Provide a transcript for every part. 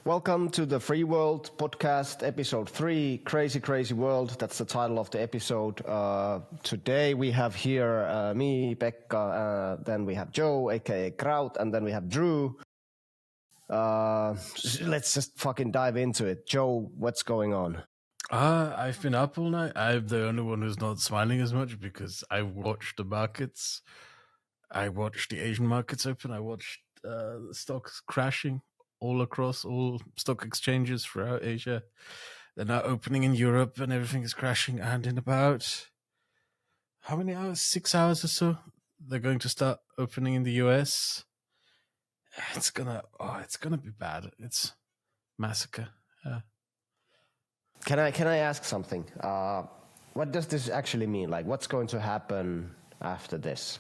Welcome to the Free World podcast, episode 3, Crazy, Crazy World. That's the title of the episode. Today we have here me, Pekka, then we have Joe, aka Kraut, and then we have Drew. Let's just fucking dive into it. Joe, what's going on? I've been up all night. I'm the only one who's not smiling as much because I watched the markets. I watched the Asian markets open. I watched the stocks crashing all across all stock exchanges throughout Asia. They're now opening in Europe and everything is crashing. And in about, how many hours? 6 hours or so, they're going to start opening in the US. It's gonna be bad. It's massacre. Can I ask something? What does this actually mean? Like, what's going to happen after this?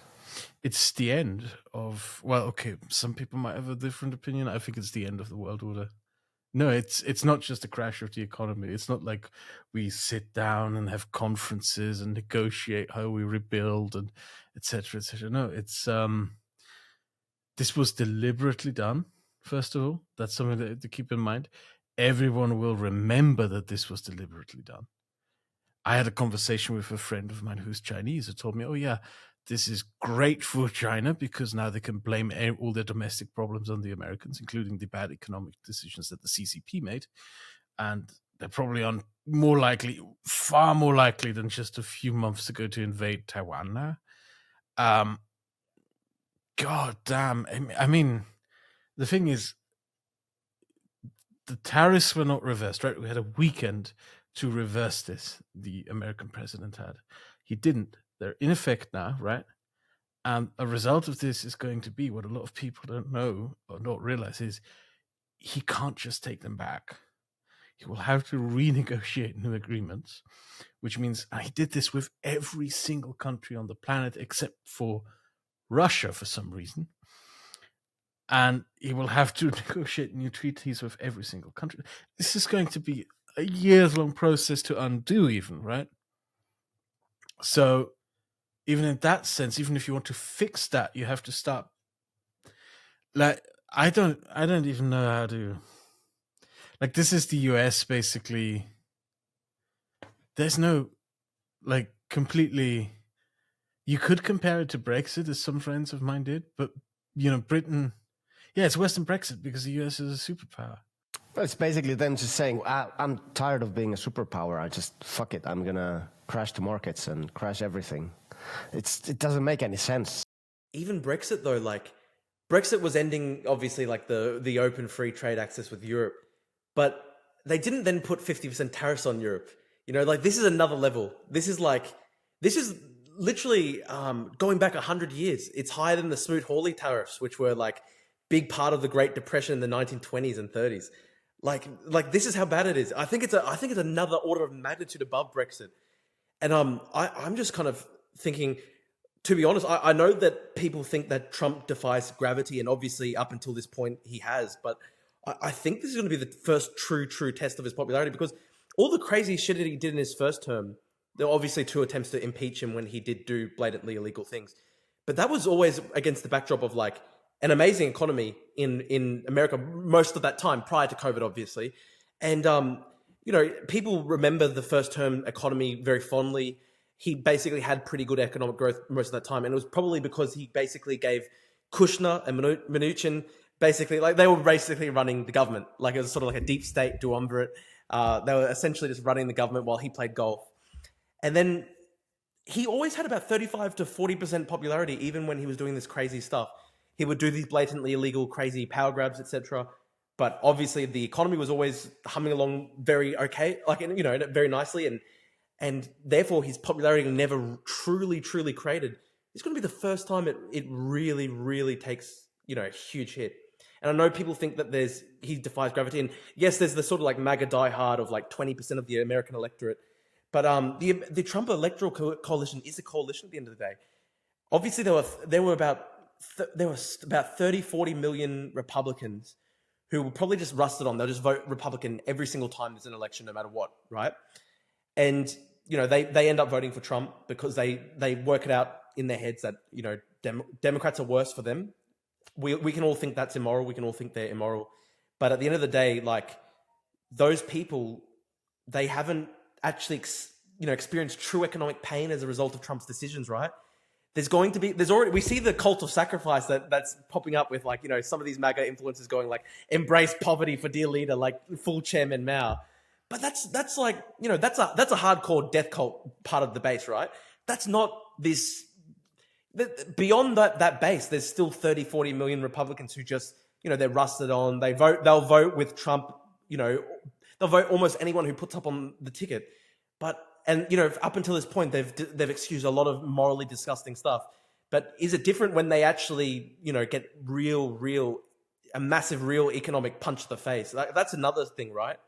It's the end of, well, okay, some people might have a different opinion. I think it's the end of the world order. No, it's not just a crash of the economy. It's not like we sit down and have conferences and negotiate how we rebuild and etc. etc. No, it's this was deliberately done. First of all, that's something to keep in mind. Everyone will remember that this was deliberately done. I had a conversation with a friend of mine who's Chinese who told me, oh yeah, this is great for China because now they can blame all their domestic problems on the Americans, including the bad economic decisions that the CCP made. And they're probably far more likely than just a few months ago to invade Taiwan now. God damn. I mean, the thing is, the tariffs were not reversed, right? We had a weekend to reverse this, the American president had. He didn't. They're in effect now, right? And a result of this is going to be what a lot of people don't know or not realize is he can't just take them back. He will have to renegotiate new agreements, which means he did this with every single country on the planet except for Russia for some reason. And he will have to negotiate new treaties with every single country. This is going to be a years-long process to undo even, right? So even in that sense, even if you want to fix that, you have to start. Like, I don't even know how to. Like, this is the US basically. There's no, like, completely. You could compare it to Brexit, as some friends of mine did, but Britain. Yeah, it's worse than Brexit because the US is a superpower. Well, it's basically them just saying, I'm tired of being a superpower. I just, fuck it. I'm going to crash the markets and crash everything. It doesn't make any sense. Even Brexit, though, like, Brexit was ending, obviously, like, the open free trade access with Europe. But they didn't then put 50% tariffs on Europe. Like, this is another level. This is literally going back 100 years. It's higher than the Smoot-Hawley tariffs, which were, like, big part of the Great Depression in the 1920s and 30s. Like this is how bad it is. I think it's another order of magnitude above Brexit. And I'm just kind of thinking, to be honest, I know that people think that Trump defies gravity, and obviously up until this point he has, but I think this is going to be the first true test of his popularity, because all the crazy shit that he did in his first term, there were obviously 2 attempts to impeach him when he did do blatantly illegal things. But that was always against the backdrop of, like, an amazing economy in America most of that time, prior to COVID, obviously. And, people remember the first term economy very fondly. He basically had pretty good economic growth most of that time. And it was probably because he basically gave Kushner and Mnuchin, basically, like, they were basically running the government. Like, it was sort of like a deep state duumvirate. They were essentially just running the government while he played golf. And then he always had about 35 to 40% popularity, even when he was doing this crazy stuff. He would do these blatantly illegal, crazy power grabs, etc. But obviously, the economy was always humming along very okay, like, very nicely, and therefore his popularity never truly created. It's going to be the first time it really takes a huge hit. And I know people think that he defies gravity, and yes, there's the sort of like MAGA diehard of like 20% of the American electorate, but the Trump electoral coalition is a coalition at the end of the day. Obviously, there were about 30-40 million Republicans who will probably just rusted on. They'll just vote Republican every single time there's an election, no matter what, right? And they end up voting for Trump because they work it out in their heads that Democrats are worse for them. We can all think that's immoral. We can all think they're immoral. But at the end of the day, like those people, they haven't actually, experienced true economic pain as a result of Trump's decisions, right? We see the cult of sacrifice that's popping up with like, some of these MAGA influencers going like, embrace poverty for dear leader, like full Chairman Mao. But that's like, that's a hardcore death cult part of the base, right? That's not this, beyond that base, there's still 30, 40 million Republicans who just, they're rusted on, they'll vote with Trump, they'll vote almost anyone who puts up on the ticket. And up until this point, they've excused a lot of morally disgusting stuff. But is it different when they actually, get a massive real economic punch to the face? That's another thing, right?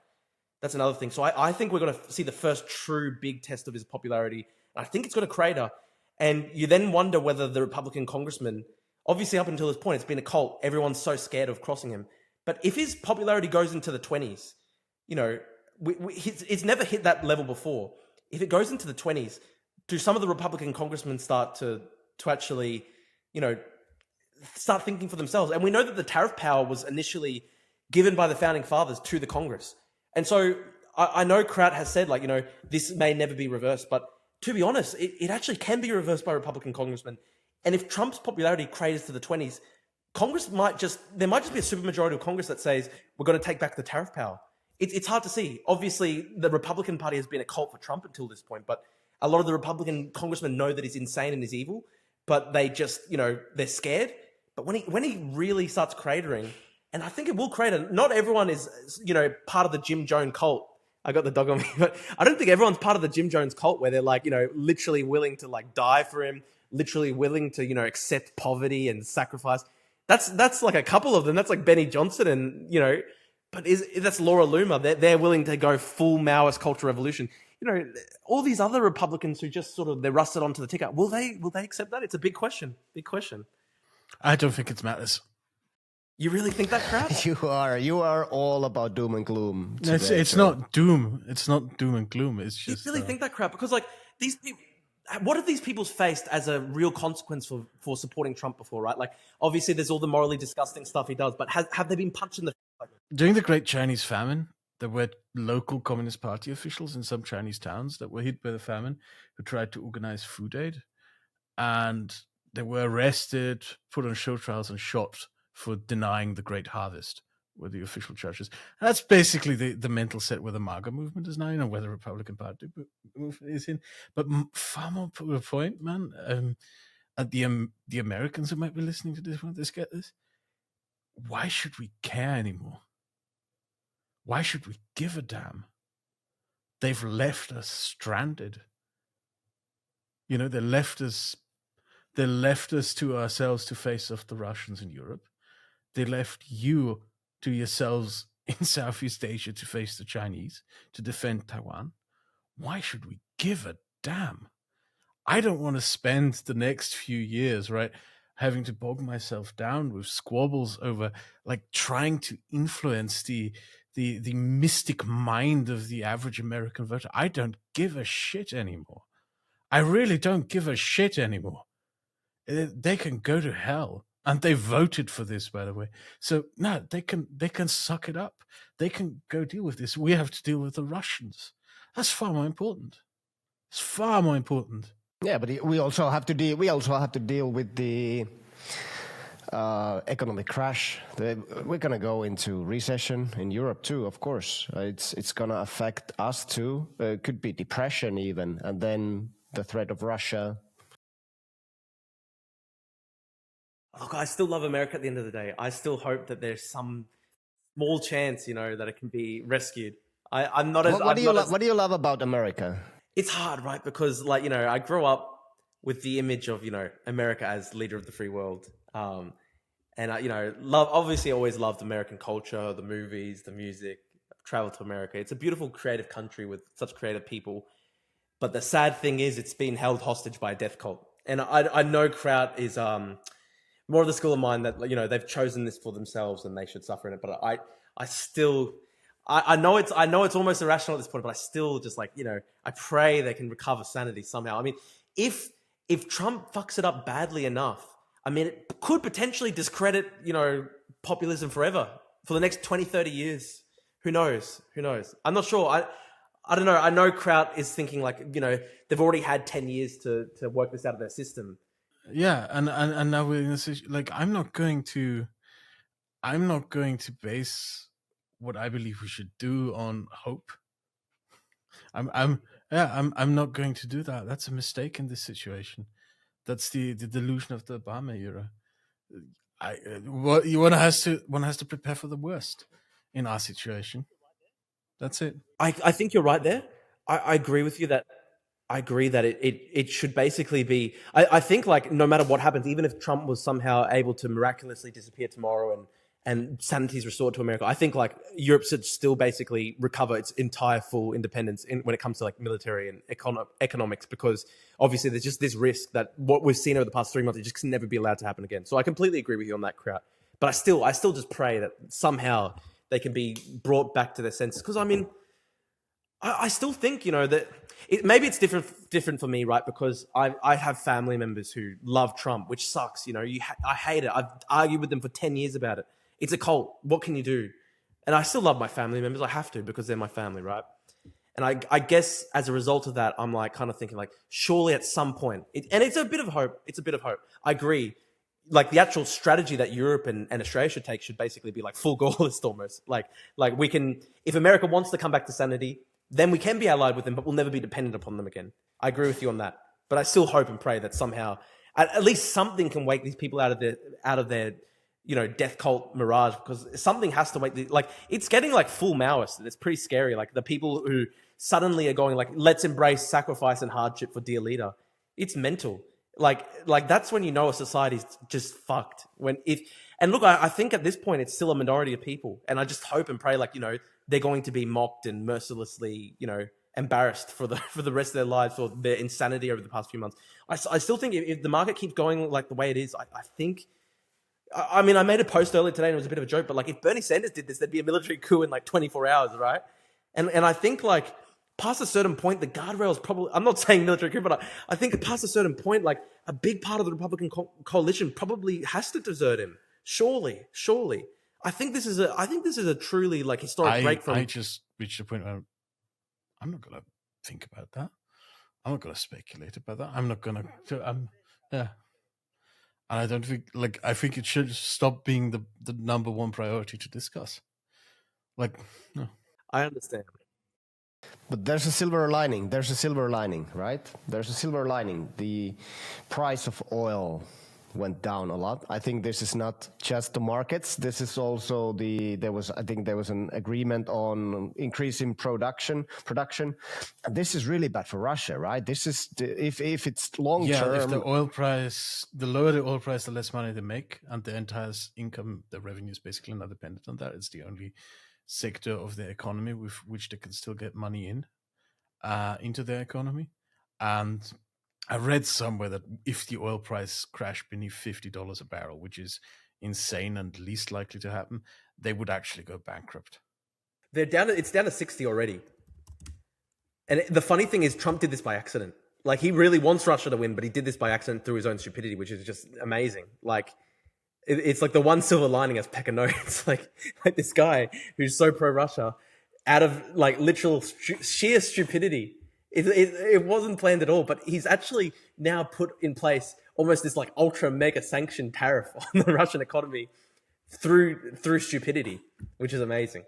That's another thing. So I think we're going to see the first true big test of his popularity. I think it's going to crater. And you then wonder whether the Republican congressman, obviously up until this point, it's been a cult. Everyone's so scared of crossing him. But if his popularity goes into the 20s, it's never hit that level before. If it goes into the 20s, do some of the Republican congressmen start to actually, start thinking for themselves? And we know that the tariff power was initially given by the founding fathers to the Congress. And so I know Kraut has said, like, this may never be reversed. But to be honest, it actually can be reversed by Republican congressmen. And if Trump's popularity craters to the 20s, there might just be a supermajority of Congress that says, we're going to take back the tariff power. It's hard to see. Obviously, the Republican Party has been a cult for Trump until this point, but a lot of the Republican congressmen know that he's insane and he's evil, but they just, they're scared. But when he really starts cratering, and I think it will crater, not everyone is, part of the Jim Jones cult. I got the dog on me, but I don't think everyone's part of the Jim Jones cult where they're like, literally willing to like die for him, literally willing to, accept poverty and sacrifice. That's like a couple of them. That's like Benny Johnson and, but that's Laura Loomer. They're willing to go full Maoist cultural revolution. All these other Republicans who just they're rusted onto the ticket. Will they accept that? It's a big question. Big question. I don't think it matters. You really think that, Kraut? You are all about doom and gloom. It's not doom. It's not doom and gloom. It's just. You really think that, Kraut? Because like these people. What have these people faced as a real consequence for supporting Trump before, right? Like, obviously, there's all the morally disgusting stuff he does, but have they been punched in the face? During the Great Chinese Famine, there were local Communist Party officials in some Chinese towns that were hit by the famine who tried to organize food aid. And they were arrested, put on show trials, and shot for denying the Great Harvest, were the official charges. And that's basically the mental set where the MAGA movement is now, where the Republican Party movement is in. But far more to the point, man, and the Americans who might be listening to this when they get this, why should we care anymore? Why should we give a damn? They've left us stranded. They left us to ourselves to face off the Russians in Europe. They left you to yourselves in Southeast Asia to face the Chinese, to defend Taiwan. Why should we give a damn? I don't want to spend the next few years, right, having to bog myself down with squabbles over, like, trying to influence the mystic mind of the average American voter. I don't give a shit anymore. I really don't give a shit anymore. They can go to hell. And they voted for this, by the way. So no, they can suck it up. They can go deal with this. We have to deal with the Russians. That's far more important. It's far more important. Yeah, but we also have to deal. We also have to deal with the economic crash. We're going to go into recession in Europe too. Of course, it's going to affect us too. It could be depression even, and then the threat of Russia. Look, I still love America at the end of the day. I still hope that there's some small chance, that it can be rescued. I'm not as... What do you love about America? It's hard, right? Because, I grew up with the image of, America as leader of the free world. And I, obviously always loved American culture, the movies, the music, travel to America. It's a beautiful, creative country with such creative people. But the sad thing is it's been held hostage by a death cult. And I know Kraut is... more of the school of mind that, they've chosen this for themselves and they should suffer in it. But I still, I know it's almost irrational at this point, but I still just I pray they can recover sanity somehow. I mean, if Trump fucks it up badly enough, I mean, it could potentially discredit, populism forever. for the next 20, 30 years. Who knows? I'm not sure. I don't know. I know Kraut is thinking like, they've already had 10 years to work this out of their system. Yeah, and now we're in a situation like I'm not going to base what I believe we should do on hope. I'm not going to do that. That's a mistake in this situation. That's the delusion of the Obama era. One has to prepare for the worst in our situation. That's it. I think you're right there. I agree with you that I agree that it should basically be. I think like no matter what happens, even if Trump was somehow able to miraculously disappear tomorrow and sanity is restored to America, I think like Europe should still basically recover its entire full independence when it comes to like military and economics, because obviously there's just this risk that what we've seen over the past 3 months, it just can never be allowed to happen again. So I completely agree with you on that, Kraut. But I still just pray that somehow they can be brought back to their senses. Because I mean, I still think, that maybe it's different for me, right? Because I have family members who love Trump, which sucks. I hate it. I've argued with them for 10 years about it. It's a cult. What can you do? And I still love my family members. I have to, because they're my family, right? And I guess as a result of that, I'm like kind of thinking like, surely at some point, and it's a bit of hope. It's a bit of hope. I agree. Like the actual strategy that Europe and Australia should take should basically be like full Gaullist almost. Like we can, if America wants to come back to sanity, then we can be allied with them, but we'll never be dependent upon them again. I agree with you on that. But I still hope and pray that somehow, at least something can wake these people out of their death cult mirage, because something has to wake like, it's getting like full Maoist, and it's pretty scary. Like the people who suddenly are going like, let's embrace sacrifice and hardship for dear leader. It's mental. Like that's when a society's just fucked. And look, I think at this point it's still a minority of people, and I just hope and pray like they're going to be mocked and mercilessly embarrassed for the rest of their lives for their insanity over the past few months. I still think if the market keeps going like the way it is, I think. I mean, I made a post earlier today and it was a bit of a joke, but like if Bernie Sanders did this, there'd be a military coup in like 24 hours, right? And I think like past a certain point, the guardrails probably, I'm not saying military coup, but I think past a certain point, like a big part of the Republican coalition probably has to desert him. Surely. I think this is a truly like historic break from. I just reached a point where I'm not going to think about that. I'm not going to speculate about that. I'm not going to, yeah. And I don't think, I think it should stop being the number one priority to discuss. No. I understand. But there's a silver lining. Right? There's a silver lining. The price of oil went down a lot. I think this is not just the markets. This is also there was an agreement on increasing production. And this is really bad for Russia, right? This is if it's long term. Yeah, if the lower the oil price, the less money they make, and the entire income, the revenue is basically not dependent on that. It's the only sector of the economy with which they can still get money into their economy. And I read somewhere that if the oil price crashed beneath $50 a barrel, which is insane and least likely to happen, they would actually go bankrupt. It's down to 60 already. And the funny thing is, Trump did this by accident. Like, he really wants Russia to win, but he did this by accident through his own stupidity, which is just amazing. Like, it's like the one silver lining, as Pekka notes. Like this guy who's so pro-Russia, out of like literal sheer stupidity. It wasn't planned at all, but he's actually now put in place almost this like ultra mega sanctioned tariff on the Russian economy through stupidity, which is amazing.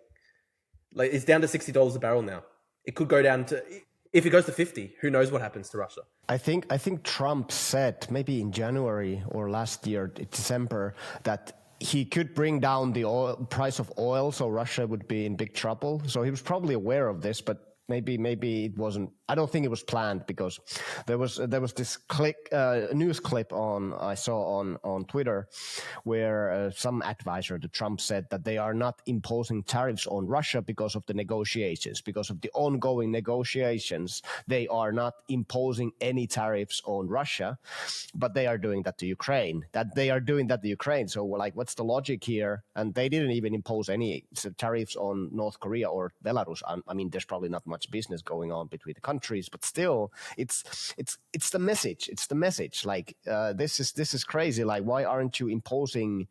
Like, it's down to $60 a barrel now. It could go down to, if it goes to 50, who knows what happens to Russia? I think Trump said maybe in January or last year, December, that he could bring down the price of oil, so Russia would be in big trouble. So he was probably aware of this, but maybe it wasn't. I don't think it was planned, because there was this news clip I saw on Twitter where some advisor to Trump said that they are not imposing tariffs on Russia because of the negotiations, because of the ongoing negotiations. They are not imposing any tariffs on Russia, but they are doing that to Ukraine. So like, what's the logic here? And they didn't even impose any tariffs on North Korea or Belarus. I mean, there's probably not much business going on between the countries, but still, it's the message. It's the message. Like, this is crazy. Like, why aren't you imposing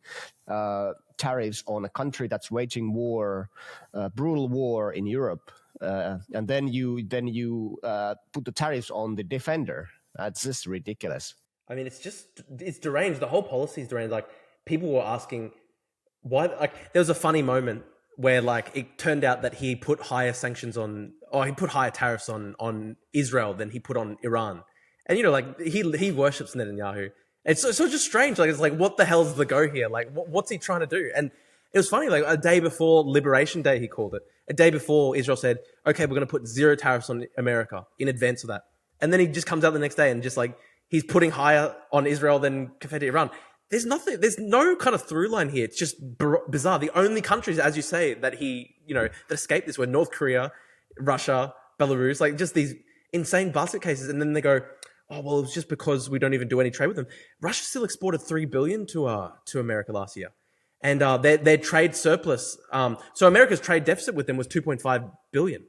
tariffs on a country that's waging war, brutal war in Europe, and then you put the tariffs on the defender. That's just ridiculous. I mean, it's deranged. The whole policy is deranged. Like, people were asking why. Like, there was a funny moment where, like, it turned out that he put higher sanctions on, or he put higher tariffs on Israel than he put on Iran. And, you know, like, he worships Netanyahu. It's just strange. Like, it's like, what the hell's the go here? Like, what's he trying to do? And it was funny. Like, a day before Liberation Day, he called it. A day before, Israel said, okay, we're going to put 0 tariffs on America in advance of that. And then he just comes out the next day and just, like, he's putting higher on Israel than compared to Iran. There's no kind of through line here. It's just bizarre. The only countries, as you say, that that escaped this were North Korea, Russia, Belarus, like, just these insane basket cases. And then they go, oh, well, it was just because we don't even do any trade with them. Russia still exported $3 billion to America last year. And their trade surplus, so America's trade deficit with them was $2.5 billion.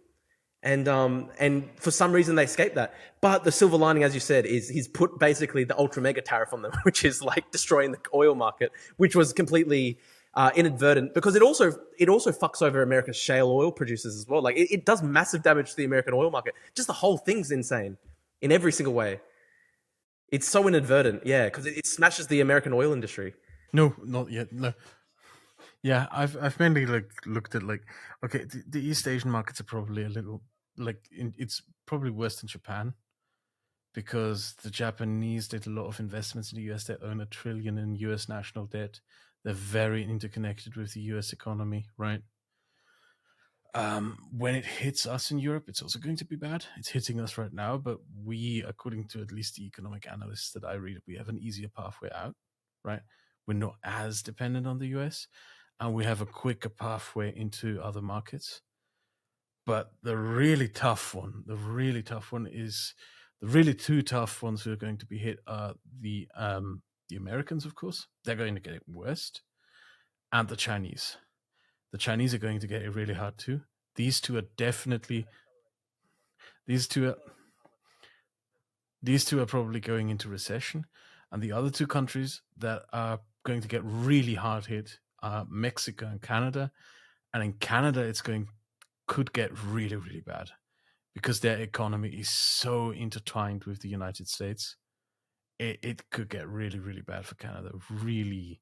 And for some reason they escaped that. But the silver lining, as you said, is he's put basically the ultra mega tariff on them, which is like destroying the oil market, which was completely inadvertent, because it also fucks over America's shale oil producers as well. Like, it does massive damage to the American oil market. Just the whole thing's insane in every single way. It's so inadvertent, yeah, because it smashes the American oil industry. No, not yet. No. Yeah, I've mainly looked at okay, the East Asian markets are probably a little it's probably worse than Japan, because the Japanese did a lot of investments in the US. They own $1 trillion in US national debt. They're very interconnected with the US economy, right? When it hits us in Europe, it's also going to be bad. It's hitting us right now, but we, according to at least the economic analysts that I read, we have an easier pathway out, right? We're not as dependent on the US, and we have a quicker pathway into other markets. But the really two tough ones who are going to be hit are the Americans, of course. They're going to get it worst, and the Chinese. The Chinese are going to get it really hard too. These two are probably going into recession, and the other two countries that are going to get really hard hit are Mexico and Canada. And in Canada, could get really, really bad, because their economy is so intertwined with the United States. It could get really, really bad for Canada. Really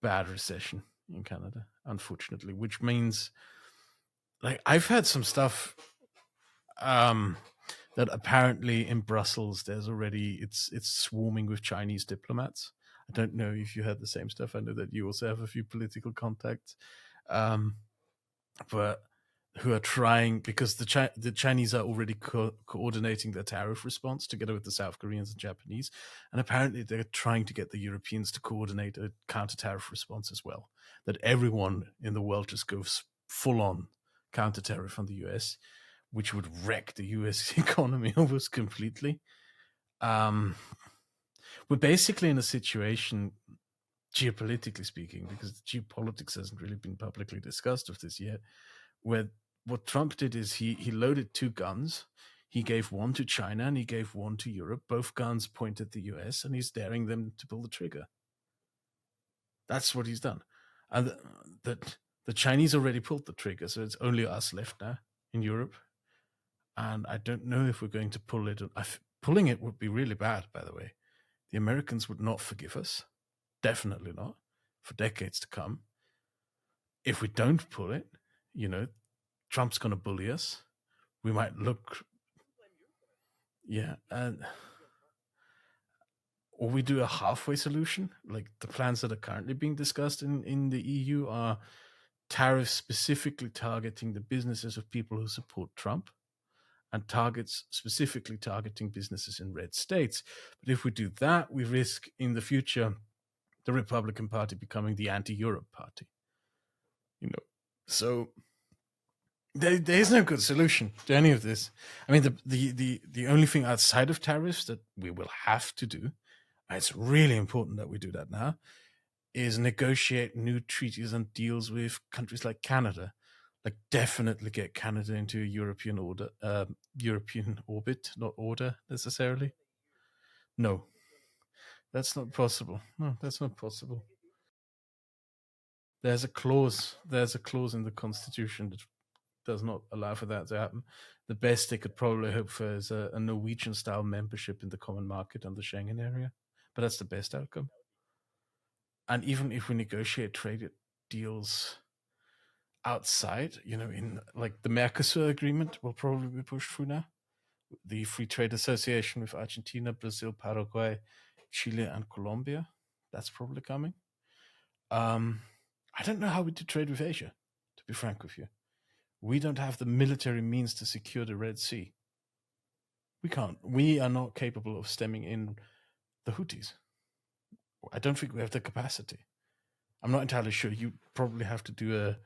bad recession in Canada, unfortunately, which means, like, I've had some stuff that apparently in Brussels there's already it's swarming with Chinese diplomats. I don't know if you had the same stuff. I know that you also have a few political contacts, but who are trying, because the Chinese are already coordinating their tariff response together with the South Koreans and Japanese, and apparently they're trying to get the Europeans to coordinate a counter-tariff response as well, that everyone in the world just goes full-on counter-tariff on the US, which would wreck the US economy almost completely. We're basically in a situation, geopolitically speaking, because geopolitics hasn't really been publicly discussed of this yet, where what Trump did is he loaded 2 guns. He gave one to China and he gave one to Europe. Both guns point at the US, and he's daring them to pull the trigger. That's what he's done. And the Chinese already pulled the trigger, so it's only us left now in Europe. And I don't know if we're going to pull it. Pulling it would be really bad, by the way. The Americans would not forgive us. Definitely not. For decades to come. If we don't pull it, Trump's going to bully us. We might look... Yeah. Or we do a halfway solution. Like the plans that are currently being discussed in the EU are tariffs specifically targeting the businesses of people who support Trump, and targets specifically targeting businesses in red states. But if we do that, we risk in the future the Republican Party becoming the anti-Europe party. So there is no good solution to any of this. I mean, the only thing outside of tariffs that we will have to do, and it's really important that we do that now, is negotiate new treaties and deals with countries like Canada. Like, definitely get Canada into a European orbit, not order necessarily. No, that's not possible. There's a clause in the constitution that does not allow for that to happen. The best they could probably hope for is a Norwegian style membership in the common market and the Schengen area, but that's the best outcome. And even if we negotiate trade deals outside, in like the Mercosur agreement will probably be pushed through now, the free trade association with Argentina, Brazil, Paraguay, Chile, and Colombia, that's probably coming. I don't know how we do trade with Asia, to be frank with you. We don't have the military means to secure the Red Sea. We can't. We are not capable of stemming in the Houthis. I don't think we have the capacity. I'm not entirely sure. You probably have to do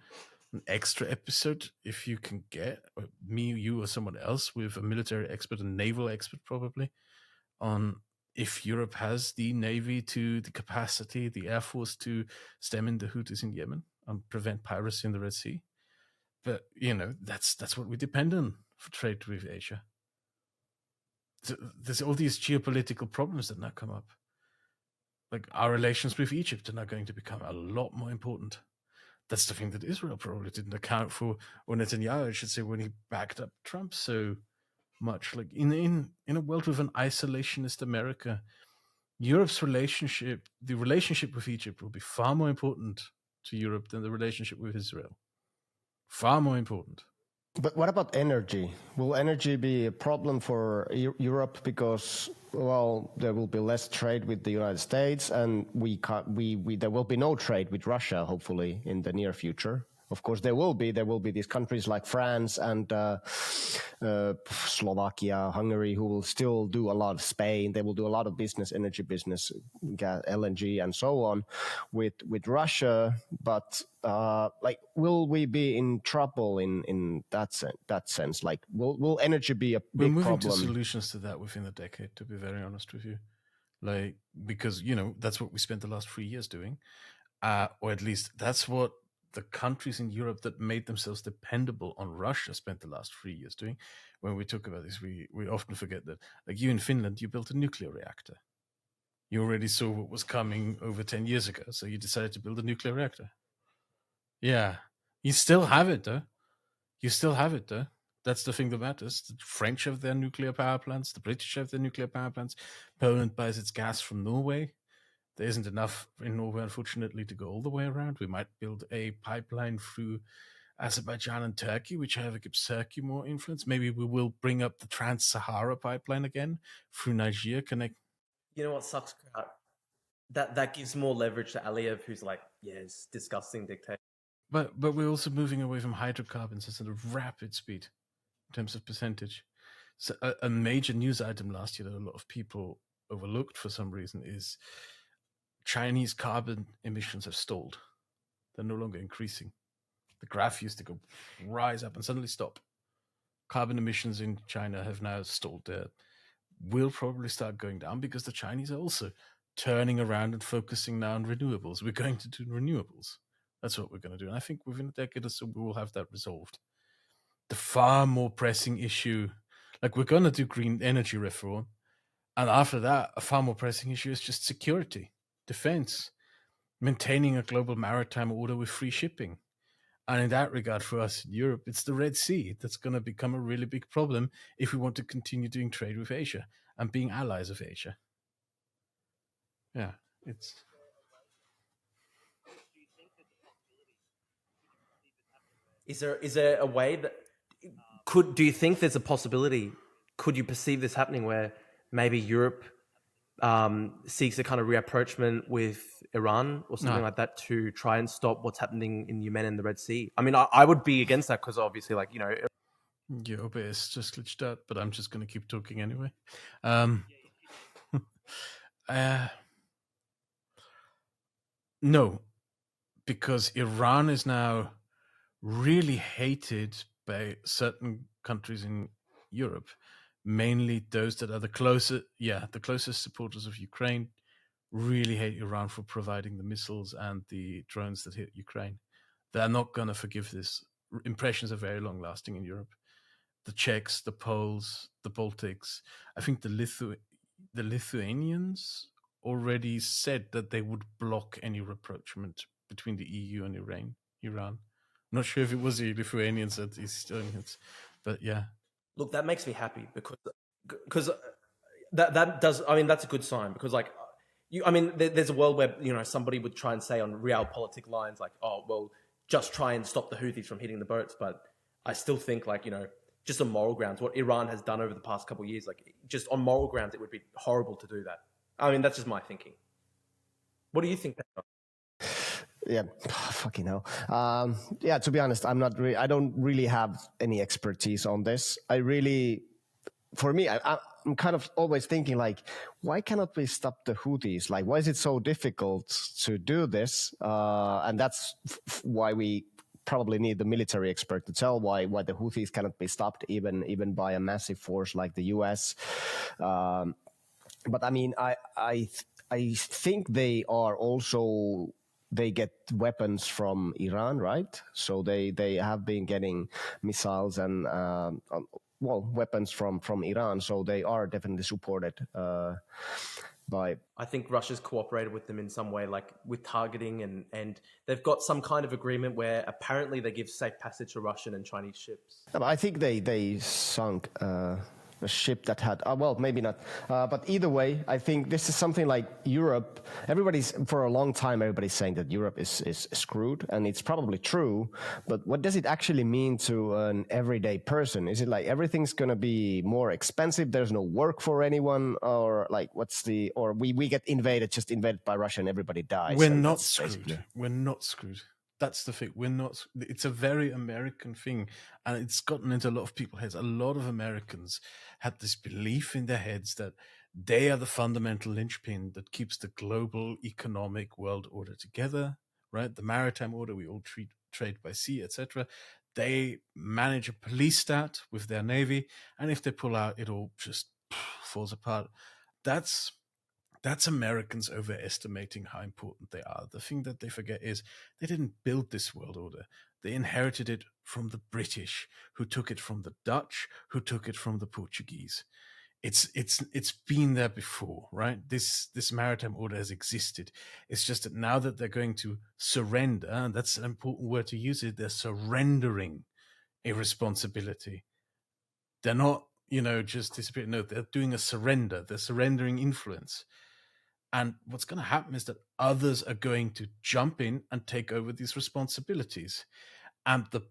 an extra episode if you can get me, you, or someone else with a military expert, a naval expert probably, on if Europe has the navy to the capacity, the air force to stem in the Houthis in Yemen and prevent piracy in the Red Sea. But that's what we depend on for trade with Asia. There's all these geopolitical problems that now come up. Like our relations with Egypt are now going to become a lot more important. That's the thing that Israel probably didn't account for, or Netanyahu, I should say, when he backed up Trump so much. Like in a world with an isolationist America, Europe's relationship with Egypt will be far more important to Europe than the relationship with Israel. Far more important. But what about energy? Will energy be a problem for Europe because, well, there will be less trade with the United States, and there will be no trade with Russia, hopefully, in the near future. Of course, there will be these countries like France and Slovakia, Hungary, who will still do a lot. Spain, they will do a lot of business, energy business, gas, LNG, and so on with Russia. But will we be in trouble in that sense? Like, will energy be a big problem? We're moving to solutions to that within a decade, to be very honest with you. Like, because that's what we spent the last 3 years doing, or at least that's what the countries in Europe that made themselves dependable on Russia spent the last 3 years doing. When we talk about this, we often forget that. Like you in Finland, you built a nuclear reactor. You already saw what was coming over 10 years ago, so you decided to build a nuclear reactor. Yeah. You still have it, though. That's the thing that matters. The French have their nuclear power plants. The British have their nuclear power plants. Poland buys its gas from Norway. There isn't enough in Norway, unfortunately, to go all the way around. We might build a pipeline through Azerbaijan and Turkey, which however gives Turkey more influence. Maybe we will bring up the Trans-Sahara pipeline again through Niger. You know what sucks, Kraut? That gives more leverage to Aliyev, who's like, it's disgusting dictator. But we're also moving away from hydrocarbons at a rapid speed in terms of percentage. So a major news item last year that a lot of people overlooked for some reason is Chinese carbon emissions have stalled. They're no longer increasing. The graph used to go rise up and suddenly stop. Carbon emissions in China have now stalled there. Will probably start going down because the Chinese are also turning around and focusing now on renewables. We're going to do renewables. That's what we're going to do. And I think within a decade or so, we will have that resolved. The far more pressing issue, like we're going to do green energy reform. And after that, a far more pressing issue is just security, defense, maintaining a global maritime order with free shipping. And in that regard, for us in Europe, it's the Red Sea that's going to become a really big problem if we want to continue doing trade with Asia and being allies of Asia. Yeah, it's... Is there a way that do you think there's a possibility? Could you perceive this happening where maybe Europe seeks a kind of reapproachment with Iran or something like that to try and stop what's happening in Yemen and the Red Sea? I mean, I would be against that because obviously, like, Your OBS just glitched out, but I'm just going to keep talking anyway. No, because Iran is now really hated by certain countries in Europe, mainly those that are the closest supporters of Ukraine really hate Iran for providing the missiles and the drones that hit Ukraine. They're not going to forgive this. Impressions are very long lasting in Europe. The Czechs, the Poles, the Baltics, I think the Lithuanians already said that they would block any rapprochement between the EU and Iran. Not sure if it was the Lithuanians or the Estonians, but yeah. Look, that makes me happy because that does. I mean, that's a good sign because there's a world where somebody would try and say on realpolitik lines like, oh well, just try and stop the Houthis from hitting the boats, but I still think just on moral grounds, what Iran has done over the past couple of years, just on moral grounds, it would be horrible to do that. I mean, that's just my thinking. What do you think, Pekka? Yeah, fucking hell. Yeah, to be honest, I don't really have any expertise on this. For me, I'm kind of always thinking why cannot we stop the Houthis? Why is it so difficult to do this? And that's why we probably need the military expert to tell why the Houthis cannot be stopped even by a massive force like the US. But I mean, I think they get weapons from Iran, right? So they have been getting missiles and weapons from Iran. So they are definitely supported by. I think Russia's cooperated with them in some way, with targeting, and they've got some kind of agreement where apparently they give safe passage to Russian and Chinese ships. I think they sunk a ship that had, maybe not. But either way, I think this is something like Europe. For a long time, everybody's saying that Europe is screwed, and it's probably true. But what does it actually mean to an everyday person? Is it everything's going to be more expensive? There's no work for anyone, or we get invaded by Russia and everybody dies? We're not screwed. We're not screwed. That's the thing. It's a very American thing, and it's gotten into a lot of people's heads. A lot of Americans had this belief in their heads that they are the fundamental linchpin that keeps the global economic world order together, right? The Maritime order, we all trade by sea, etc. They manage a police stat with their navy, and if they pull out, it all just falls apart. That's Americans overestimating how important they are. The thing that they forget is they didn't build this world order. They inherited it from the British, who took it from the Dutch, who took it from the Portuguese. It's been there before, right? This maritime order has existed. It's just that now that they're going to surrender, and that's an important word to use it, they're surrendering a responsibility. They're not, just disappearing. No, they're doing a surrender. They're surrendering influence. And what's going to happen is that others are going to jump in and take over these responsibilities. And the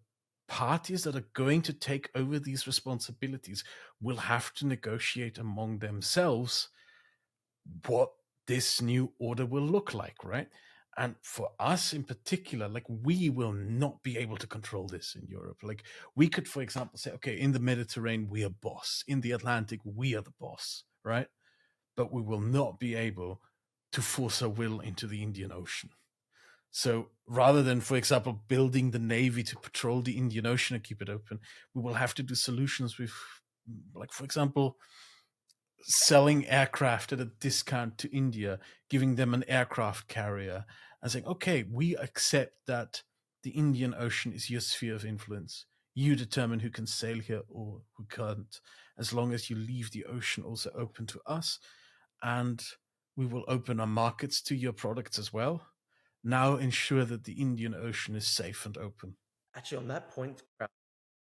parties that are going to take over these responsibilities will have to negotiate among themselves what this new order will look like, right? And for us in particular, we will not be able to control this in Europe. We could, for example, say, okay, in the Mediterranean, we are boss. In the Atlantic, we are the boss, right? But we will not be able to force our will into the Indian Ocean. So rather than, for example, building the Navy to patrol the Indian Ocean and keep it open, we will have to do solutions with, for example, selling aircraft at a discount to India, giving them an aircraft carrier, and saying, okay, we accept that the Indian Ocean is your sphere of influence. You determine who can sail here or who can't, as long as you leave the ocean also open to us. And we will open our markets to your products as well. Now ensure that the Indian Ocean is safe and open. Actually, on that point,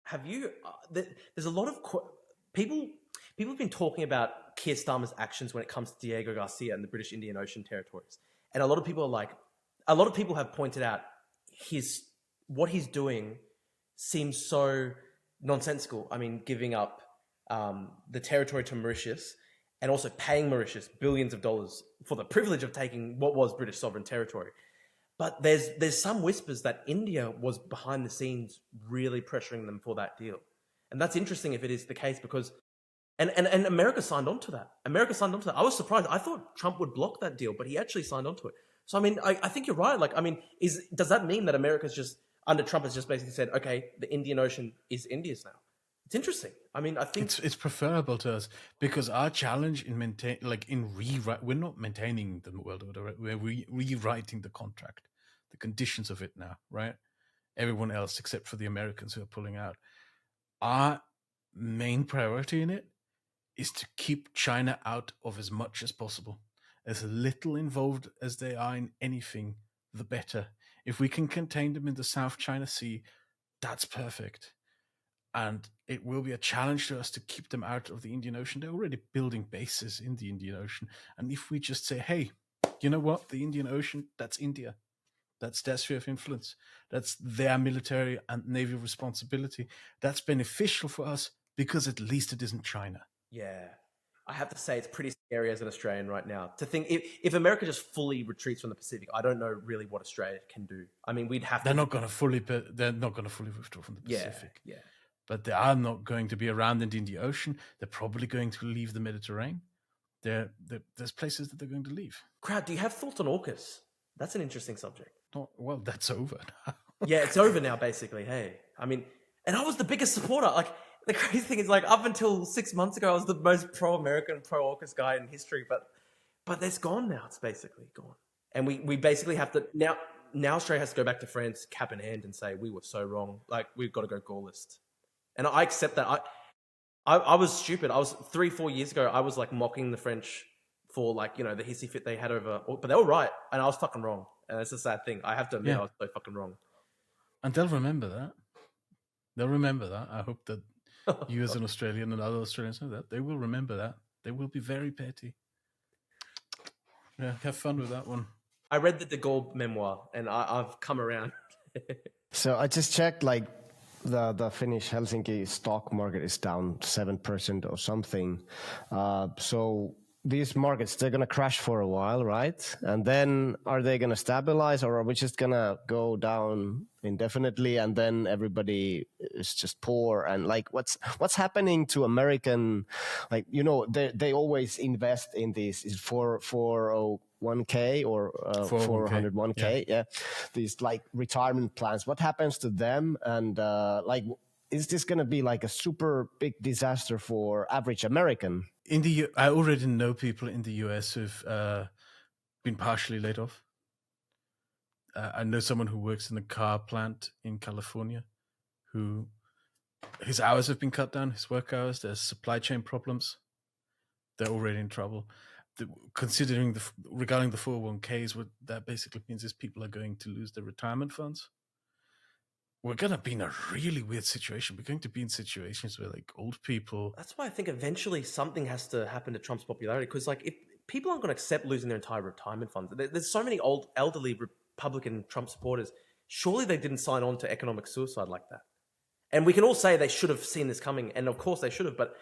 have you? There's a lot of people. People have been talking about Keir Starmer's actions when it comes to Diego Garcia and the British Indian Ocean territories, and a lot of people have pointed out what he's doing seems so nonsensical. I mean, giving up the territory to Mauritius, and also paying Mauritius billions of dollars for the privilege of taking what was British sovereign territory. But there's some whispers that India was behind the scenes really pressuring them for that deal. And that's interesting if it is the case, because and America signed on to that. I was surprised. I thought Trump would block that deal, but he actually signed on to it. So, I mean, I think you're right. Does that mean that America's just, under Trump, has just basically said, okay, the Indian Ocean is India's now? It's interesting. I mean, I think it's preferable to us, because our challenge in we're not maintaining the world order, right? We're rewriting the contract, the conditions of it now, right? Everyone else except for the Americans who are pulling out. Our main priority in it is to keep China out of as much as possible. As little involved as they are in anything, the better. If we can contain them in the South China Sea, that's perfect. And it will be a challenge to us to keep them out of the Indian Ocean. They're already building bases in the Indian Ocean. And if we just say, hey, you know what? The Indian Ocean, that's India. That's their sphere of influence. That's their military and naval responsibility. That's beneficial for us because at least it isn't China. Yeah. I have to say it's pretty scary as an Australian right now to think if America just fully retreats from the Pacific, I don't know really what Australia can do. I mean, we'd have They're to. not going to fully withdraw from the Pacific. Yeah. But they are not going to be around in the Indian Ocean. They're probably going to leave the Mediterranean. There's places that they're going to leave. Crowd, do you have thoughts on AUKUS? That's an interesting subject. Oh, well, that's over now. Yeah, it's over now, basically. Hey, I mean, and I was the biggest supporter. Like, the crazy thing is, like, up until 6 months ago, I was the most pro-American, pro-AUKUS guy in history. But it's gone now. It's basically gone. And we basically have to now Australia has to go back to France, cap in hand, and say we were so wrong. Like, we've got to go Gaullist. And I accept that. I was stupid. I was 3-4 years ago. I was like mocking the French for like, you know, the hissy fit they had over, but they were right, and I was fucking wrong. And it's a sad thing. I have to admit, I was so fucking wrong. And they'll remember that. They'll remember that. I hope that you as an Australian and other Australians know that. They will remember that. They will be very petty. Yeah, have fun with that one. I read the De Gaulle memoir, and I've come around. So I just checked, like, the Finnish Helsinki stock market is down 7% or something. So these markets, they're going to crash for a while, right? And then are they going to stabilize, or are we just going to go down indefinitely and then everybody is just poor? And like, what's happening to American, like, you know, they always invest in these 401k or 401k, yeah, these like retirement plans. What happens to them? And like, is this going to be like a super big disaster for average American? I already know people in the US who've been partially laid off. I know someone who works in a car plant in California who his hours have been cut down, his work hours. There's supply chain problems. They're already in trouble. Considering regarding the 401ks, what that basically means is people are going to lose their retirement funds. We're going to be in a really weird situation. We're going to be in situations where like old people... That's why I think eventually something has to happen to Trump's popularity, because like if people aren't going to accept losing their entire retirement funds, there's so many old elderly Republican Trump supporters, surely they didn't sign on to economic suicide like that. And we can all say they should have seen this coming, and of course they should have, but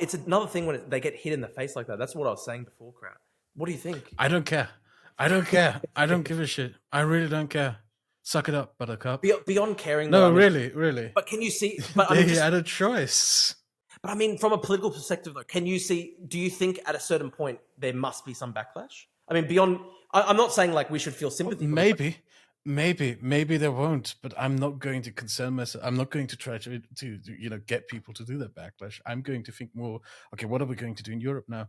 it's another thing when they get hit in the face like that. That's what I was saying before, crowd. What do you think? I don't care. I don't care. I don't give a shit. I really don't care. Suck it up, buttercup. Beyond caring. No, really. But can you see? But they had a choice. But I mean, from a political perspective, though, can you see? Do you think at a certain point there must be some backlash? I mean, beyond. I'm not saying like we should feel sympathy. Maybe there won't. But I'm not going to concern myself. I'm not going to try to get people to do that backlash. I'm going to think more. Okay, what are we going to do in Europe now?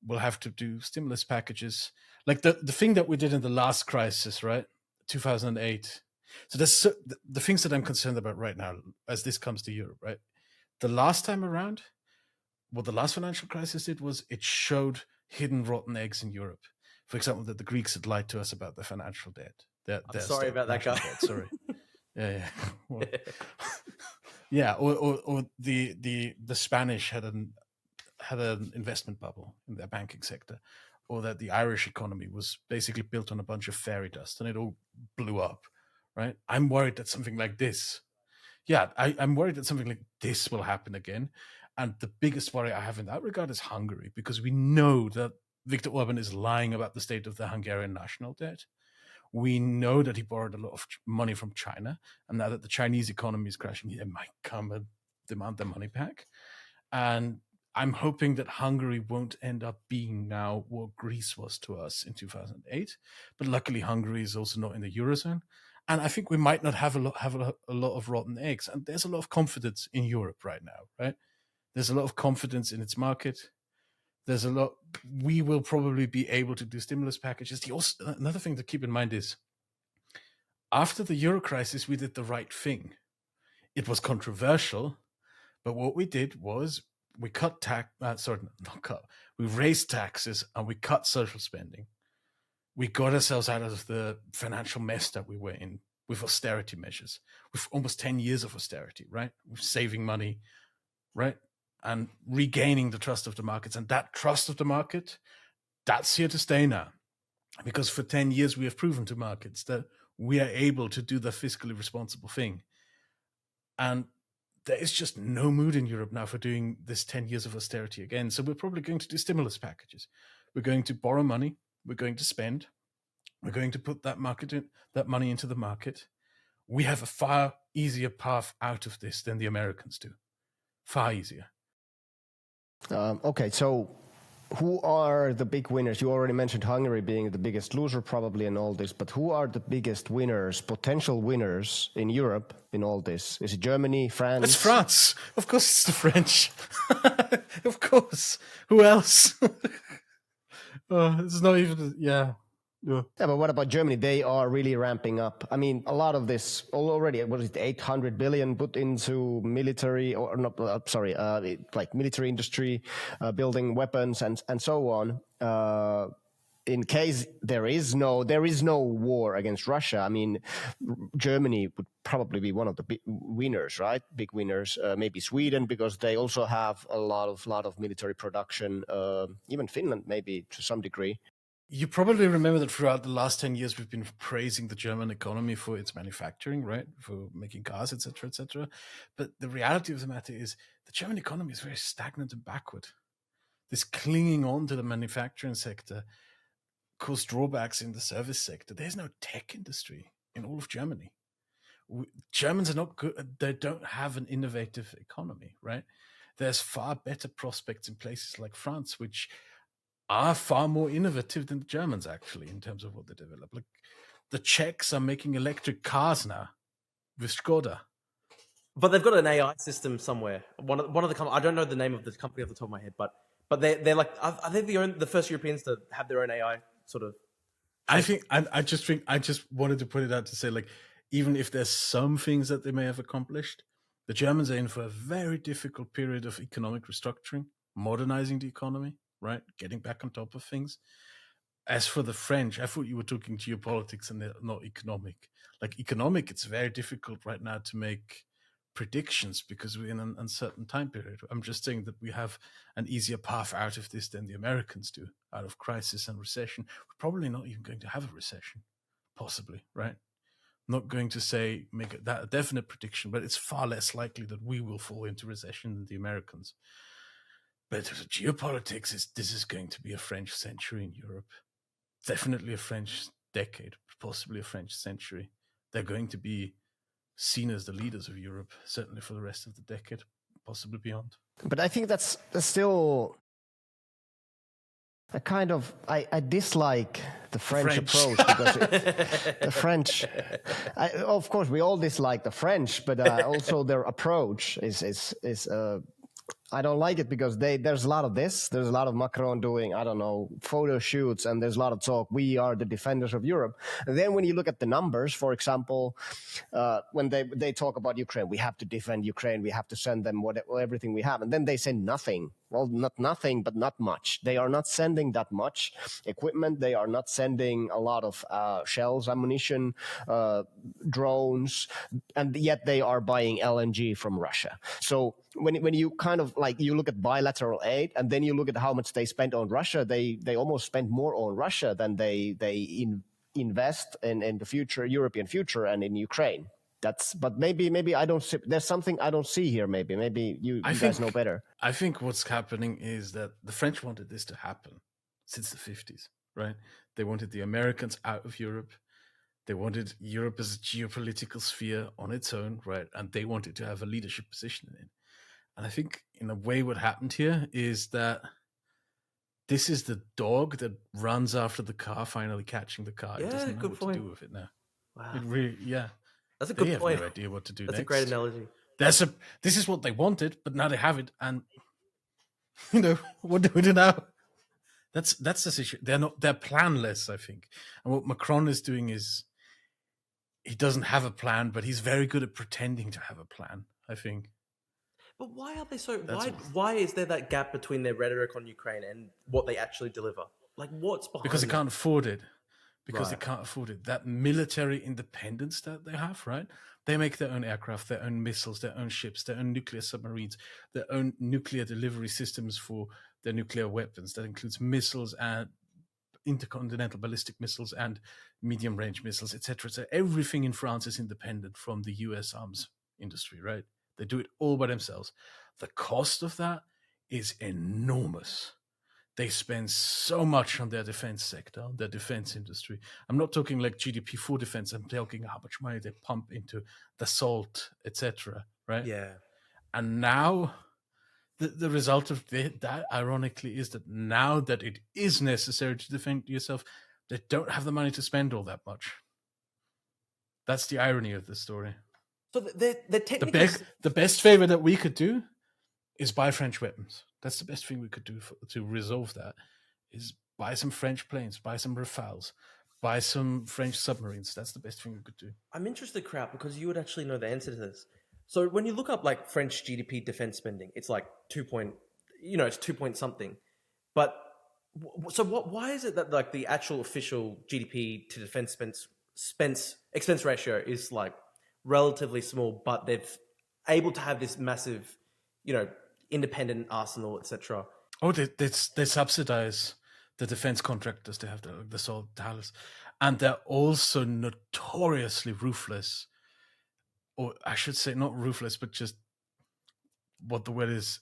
We'll have to do stimulus packages, like the thing that we did in the last crisis, right? 2008. So that's the things that I'm concerned about right now as this comes to Europe, right? The last time around, what the last financial crisis did was it showed hidden rotten eggs in Europe. For example, that the Greeks had lied to us about their financial debt. I'm sorry about that, guy. Debt, sorry. Yeah. Well, yeah, or the Spanish had an investment bubble in their banking sector. Or that the Irish economy was basically built on a bunch of fairy dust and it all blew up, right? I'm worried that something like this, I'm worried that something like this will happen again. And the biggest worry I have in that regard is Hungary, because we know that Viktor Orban is lying about the state of the Hungarian national debt. We know that he borrowed a lot of money from China, and now that the Chinese economy is crashing, he might come and demand their money back. And I'm hoping that Hungary won't end up being now what Greece was to us in 2008. But luckily, Hungary is also not in the Eurozone. And I think we might not have a lot of rotten eggs. And there's a lot of confidence in Europe right now, right? There's a lot of confidence in its market. There's a lot. We will probably be able to do stimulus packages. Another thing to keep in mind is after the Euro crisis, we did the right thing. It was controversial, but what we did was we we raised taxes and we cut social spending. we got ourselves out of the financial mess that we were in with austerity measures, with almost 10 years of austerity, right? With saving money, right? And regaining the trust of the markets. And that trust of the market, that's here to stay now. Because for 10 years, we have proven to markets that we are able to do the fiscally responsible thing. And there is just no mood in Europe now for doing this 10 years of austerity again. So we're probably going to do stimulus packages. We're going to borrow money. We're going to spend. We're going to put that money into the market. We have a far easier path out of this than the Americans do. Far easier. Okay, so who are the big winners? You already mentioned Hungary being the biggest loser probably in all this, but who are the biggest winners, potential winners in Europe in all this? Is it Germany, France? It's France. Of course it's the French. Of course. Who else? It's not even, yeah. Yeah, but what about Germany? They are really ramping up. I mean, a lot of this already, what is it, 800 billion put into military, or not, like military industry, building weapons and so on. In case there is no war against Russia, I mean, Germany would probably be one of the big winners, right? Big winners. Maybe Sweden, because they also have a lot of military production. Even Finland, maybe to some degree. You probably remember that throughout the last 10 years, we've been praising the German economy for its manufacturing, right? For making cars, etc., etc. But the reality of the matter is the German economy is very stagnant and backward. This clinging on to the manufacturing sector caused drawbacks in the service sector. There's no tech industry in all of Germany. Germans are not good. They don't have an innovative economy, right? There's far better prospects in places like France, which are far more innovative than the Germans, actually, in terms of what they develop. Like the Czechs are making electric cars now with Skoda. But they've got an AI system somewhere. One of the I don't know the name of the company off the top of my head, but they're like, are they the first Europeans to have their own AI sort of? I just wanted to put it out to say, like, even if there's some things that they may have accomplished, the Germans are in for a very difficult period of economic restructuring, modernizing the economy, right? Getting back on top of things. As for the French, I thought you were talking geopolitics and not economic. Like economic, it's very difficult right now to make predictions because we're in an uncertain time period. I'm just saying that we have an easier path out of this than the Americans do, out of crisis and recession. We're probably not even going to have a recession, possibly, right? Not going to say, make that a definite prediction, but it's far less likely that we will fall into recession than the Americans. But geopolitics, this is going to be a French century in Europe. Definitely a French decade, possibly a French century. They're going to be seen as the leaders of Europe, certainly for the rest of the decade, possibly beyond. But I think that's still a kind of, I dislike the French approach because the French, of course, we all dislike the French, but also their approach is I don't like it because there's a lot of this. There's a lot of Macron doing, I don't know, photo shoots, and there's a lot of talk. We are the defenders of Europe. And then when you look at the numbers, for example, when they talk about Ukraine, we have to defend Ukraine. We have to send them everything we have. And then they send nothing. Well, not nothing, but not much. They are not sending that much equipment. They are not sending a lot of shells, ammunition, drones, and yet they are buying LNG from Russia. So when you kind of like you look at bilateral aid and then you look at how much they spent on Russia, they almost spend more on Russia than they invest in the future, European future, and in Ukraine. But maybe I don't see, there's something I don't see here. Maybe you guys know better. I think what's happening is that the French wanted this to happen since the 50s, right? They wanted the Americans out of Europe. They wanted Europe as a geopolitical sphere on its own, right? And they wanted to have a leadership position in it. And I think in a way what happened here is that this is the dog that runs after the car, finally catching the car. Yeah, it doesn't know good what point. to do with it now. Wow. It really, yeah. That's a good they point. Have no idea what to do That's next. a great analogy. This is what they wanted, but now they have it, and what do we do now? That's the issue. They're planless, I think. And what Macron is doing is he doesn't have a plan, but he's very good at pretending to have a plan, I think. But why are they so? Why is there that gap between their rhetoric on Ukraine and what they actually deliver? Like, what's behind? Because they can't afford it. because they can't afford it. That military independence that they have, right? They make their own aircraft, their own missiles, their own ships, their own nuclear submarines, their own nuclear delivery systems for their nuclear weapons. That includes missiles and intercontinental ballistic missiles and medium-range missiles, etc. So everything in France is independent from the US arms industry, right? They do it all by themselves. The cost of that is enormous. They spend so much on their defense sector, their defense industry. I'm not talking like GDP for defense. I'm talking how much money they pump into the salt, etc. Right? Yeah. And now, the result of that, ironically, is that now that it is necessary to defend yourself, they don't have the money to spend all that much. That's the irony of the story. So they're technically... The best favor that we could do is buy French weapons. That's the best thing we could do to resolve that, is buy some French planes, buy some Rafales, buy some French submarines. That's the best thing we could do. I'm interested, Kraut, because you would actually know the answer to this. So when you look up like French GDP defense spending, it's like 2 point something. But so why is it that like the actual official GDP to defense expense ratio is like relatively small, but they're able to have this massive, independent arsenal, etc.? Oh, they subsidize the defense contractors. They have the salt tariffs, and they're also notoriously ruthless, or I should say not ruthless, but just what the word is.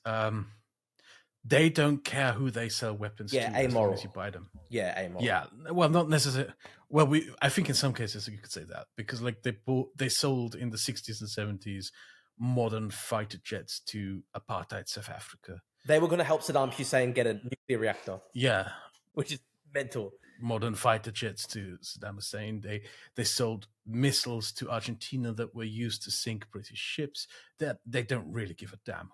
They don't care who they sell weapons to, as long as you buy them. Yeah, amoral. Yeah, well, not necessarily. Well, I think in some cases you could say that, because like they sold in the 60s and 70s modern fighter jets to apartheid South Africa. They were going to help Saddam Hussein get a nuclear reactor. Yeah, which is mental. Modern fighter jets to Saddam Hussein. They sold missiles to Argentina that were used to sink British ships. They don't really give a damn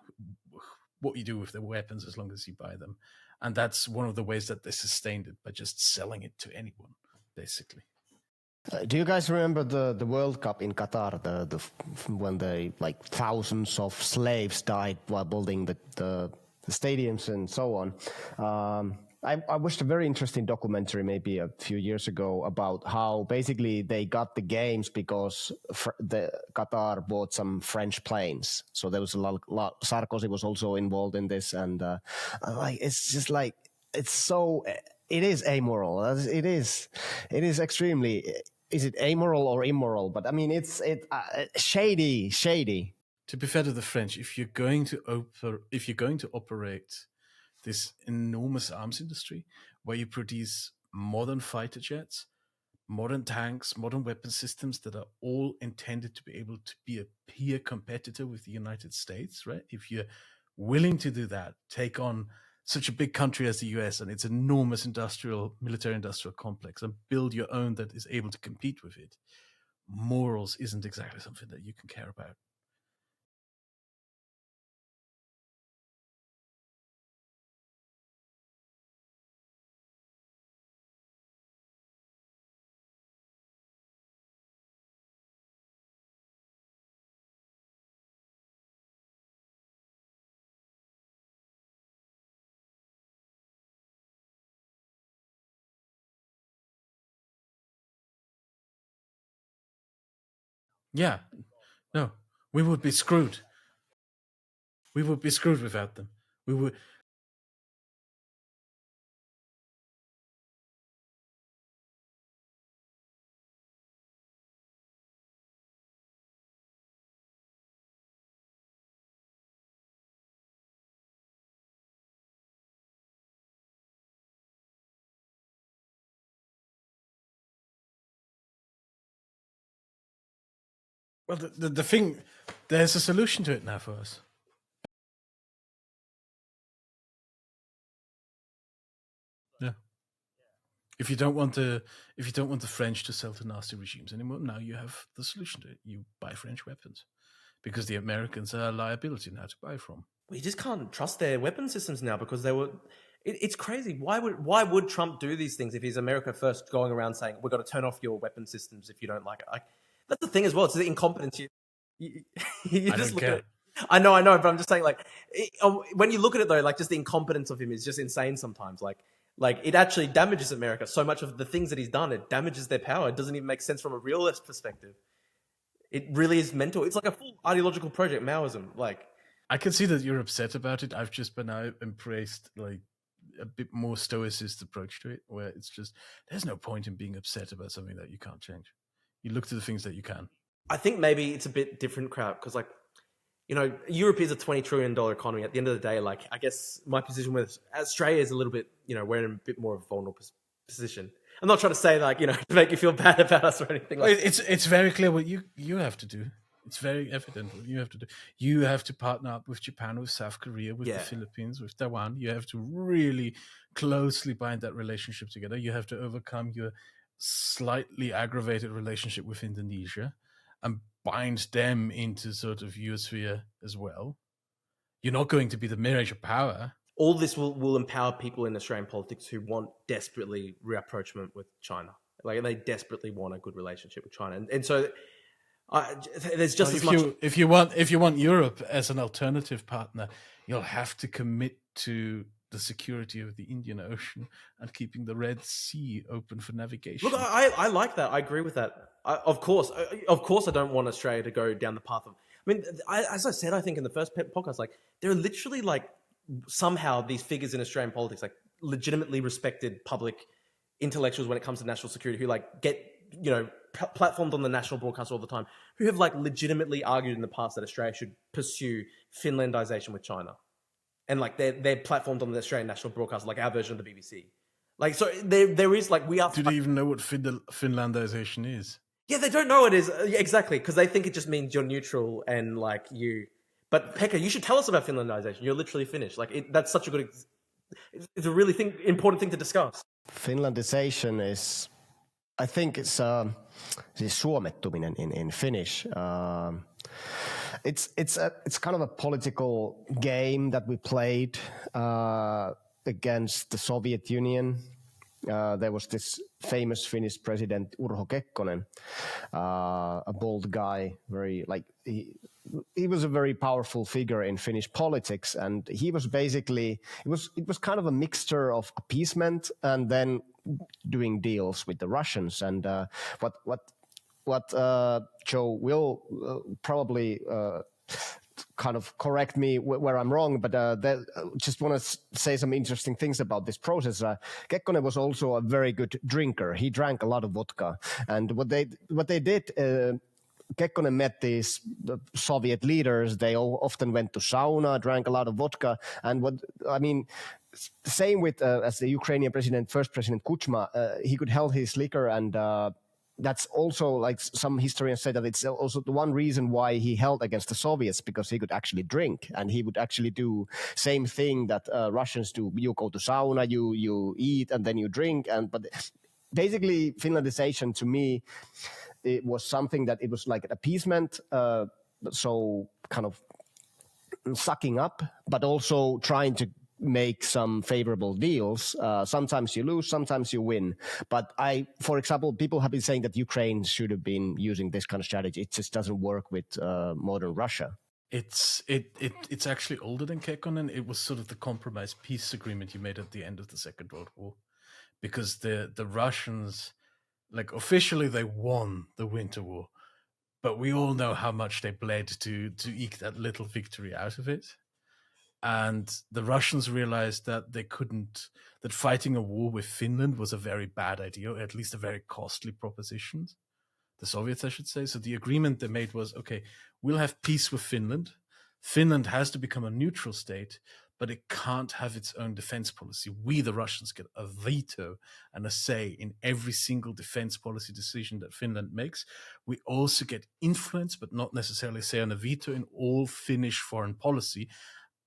what you do with the weapons as long as you buy them. And that's one of the ways that they sustained it, by just selling it to anyone, basically. Do you guys remember the World Cup in Qatar, when thousands of slaves died while building the stadiums and so on? I watched a very interesting documentary maybe a few years ago about how basically they got the games because the Qatar bought some French planes. So there was a lot. Sarkozy was also involved in this, and it's just like it is amoral. It is extremely. Is it amoral or immoral? But I mean, it's shady. To be fair to the French, if you're going to operate this enormous arms industry where you produce modern fighter jets, modern tanks, modern weapon systems that are all intended to be able to be a peer competitor with the United States, right? If you're willing to do that, take on such a big country as the US and its enormous military industrial complex, and build your own that is able to compete with it, morals isn't exactly something that you can care about. Yeah, no, we would be screwed. We would be screwed without them. We would. Well, the thing, there's a solution to it now for us. Yeah. If you don't want the French to sell to nasty regimes anymore, now you have the solution to it. You buy French weapons, because the Americans are a liability now to buy from. We just can't trust their weapon systems now, because they were. It's crazy. Why would Trump do these things if he's America first, going around saying we've got to turn off your weapon systems if you don't like it? That's the thing as well. It's the incompetence. You just look at it. I know, but I'm just saying, like, when you look at it though, like, just the incompetence of him is just insane sometimes. Like Like, it actually damages America. So much of the things that he's done, it damages their power. It doesn't even make sense from a realist perspective. It really is mental. It's like a full ideological project, Maoism. Like, I can see that you're upset about it. I've just been now embraced like a bit more stoicist approach to it, where it's just there's no point in being upset about something that you can't change. You look to the things that you can. I think maybe it's a bit different crowd because, like, you know, Europe is a $20 trillion economy. At the end of the day, like, I guess my position with Australia is a little bit, you know, we're in a bit more of a vulnerable position. I'm not trying to say, like, you know, to make you feel bad about us or anything like that. It's very clear what you have to do. It's very evident what you have to do. You have to partner up with Japan, with South Korea, with the Philippines, with Taiwan. You have to really closely bind that relationship together. You have to overcome your slightly aggravated relationship with Indonesia and bind them into sort of your sphere as well. You're not going to be the major power. All this will empower people in Australian politics who want desperately rapprochement with China. Like, they desperately want a good relationship with China, and so there's just as much. If you want Europe as an alternative partner, you'll have to commit to the security of the Indian Ocean and keeping the Red Sea open for navigation. Look, I like that. I agree with that. Of course, I don't want Australia to go down the path of. I mean, as I said, I think in the first podcast, like, there are literally, like, somehow these figures in Australian politics, like, legitimately respected public intellectuals when it comes to national security, who, like, get, you know, platformed on the national broadcast all the time, who have, like, legitimately argued in the past that Australia should pursue Finlandization with China. And, like, they're platformed on the Australian national broadcast, like our version of the BBC. Like, so there is, like, we are. Do they even know what Finlandization is? Yeah, they don't know what it is. Exactly, because they think it just means you're neutral and, like, you. But Pekka, you should tell us about Finlandization. You're literally Finnish. Like, that's such a good. It's a really important thing to discuss. Finlandization is, I think it's suomettuminen in Finnish. It's kind of a political game that we played against the Soviet Union. There was this famous Finnish president Urho Kekkonen, a bold guy, very, like, he was a very powerful figure in Finnish politics, and he was basically it was kind of a mixture of appeasement and then doing deals with the Russians. And what Joe will probably kind of correct me where I'm wrong, but just want to say some interesting things about this process. Kekkonen was also a very good drinker. He drank a lot of vodka, and what they did. Kekkonen met these Soviet leaders. They all often went to sauna, drank a lot of vodka, and same with as the Ukrainian first president Kuchma. He could hold his liquor, and that's also, like, some historians say that it's also the one reason why he held against the Soviets, because he could actually drink, and he would actually do same thing that Russians do. You go to sauna, you eat, and then you drink, but basically Finlandization to me, it was something that it was like an appeasement, so kind of sucking up, but also trying to make some favorable deals. Sometimes you lose, sometimes you win. But for example, people have been saying that Ukraine should have been using this kind of strategy. It just doesn't work with modern Russia. It's actually older than Kekkonen. It was sort of the compromise peace agreement you made at the end of the Second World War, because the Russians, like, officially they won the Winter War, but we all know how much they bled to eke that little victory out of it. And the Russians realized that that fighting a war with Finland was a very bad idea, or at least a very costly proposition. The Soviets, I should say. So the agreement they made was, okay, we'll have peace with Finland. Finland has to become a neutral state, but it can't have its own defense policy. We, the Russians, get a veto and a say in every single defense policy decision that Finland makes. We also get influence, but not necessarily say on a veto in all Finnish foreign policy.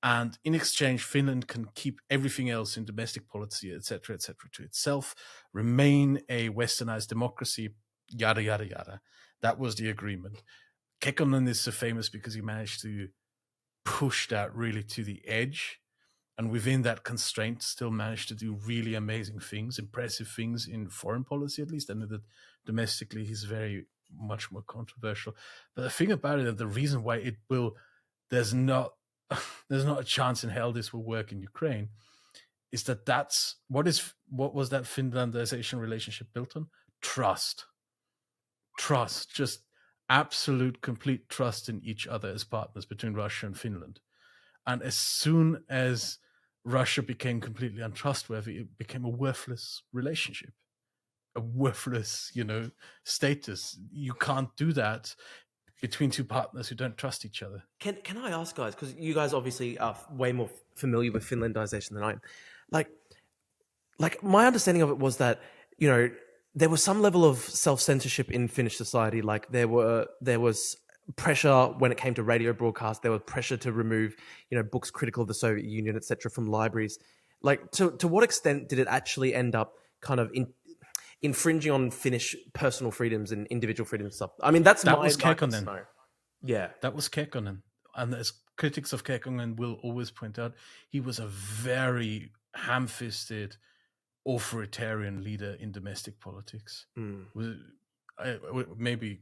And in exchange, Finland can keep everything else in domestic policy, etc., to itself, remain a westernized democracy, yada, yada, yada. That was the agreement. Kekkonen is so famous because he managed to push that really to the edge, and within that constraint still managed to do really amazing things, impressive things in foreign policy, at least. I know that domestically he's very much more controversial. But the thing about it, the reason why there's not a chance in hell this will work in Ukraine, is that's what was that Finlandization relationship built on? Trust, just absolute complete trust in each other as partners between Russia and Finland. And as soon as Russia became completely untrustworthy, it became a worthless relationship, a worthless, status. You can't do that between two partners who don't trust each other. Can I ask, guys, because you guys obviously are way more familiar with Finlandization than I am. Like my understanding of it was that, there was some level of self-censorship in Finnish society. Like there was pressure when it came to radio broadcast. There was pressure to remove, books critical of the Soviet Union, etc., from libraries. Like to what extent did it actually end up kind of infringing on Finnish personal freedoms and individual freedoms and stuff? I mean, that was Kekkonen. Yeah, that was Kekkonen, and as critics of Kekkonen will always point out, he was a very ham-fisted, authoritarian leader in domestic politics. Maybe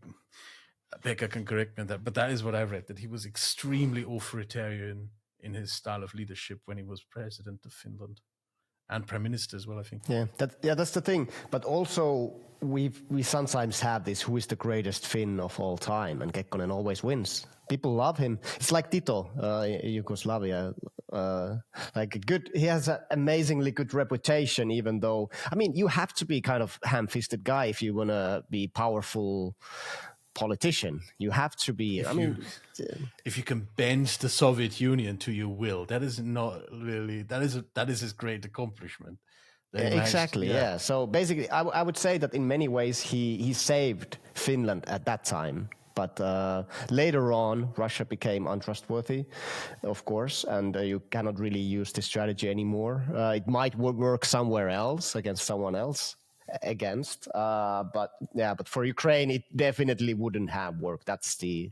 Pekka can correct me on that, but that is what I read, that he was extremely authoritarian in his style of leadership when he was president of Finland and prime minister as well, I think. That's the thing. But also we sometimes have this, who is the greatest Finn of all time, and Kekkonen always wins. People love him. It's like Tito, Yugoslavia. He has an amazingly good reputation, even though, I mean, you have to be kind of ham-fisted guy if you want to be powerful politician. You have to be, if you can bend the Soviet Union to your will, that is not really, that is his great accomplishment. Exactly. Yeah. So basically, I would say that in many ways he saved Finland at that time. But later on, Russia became untrustworthy, of course, and you cannot really use this strategy anymore. It might work somewhere else against someone else. But for Ukraine, it definitely wouldn't have worked. That's the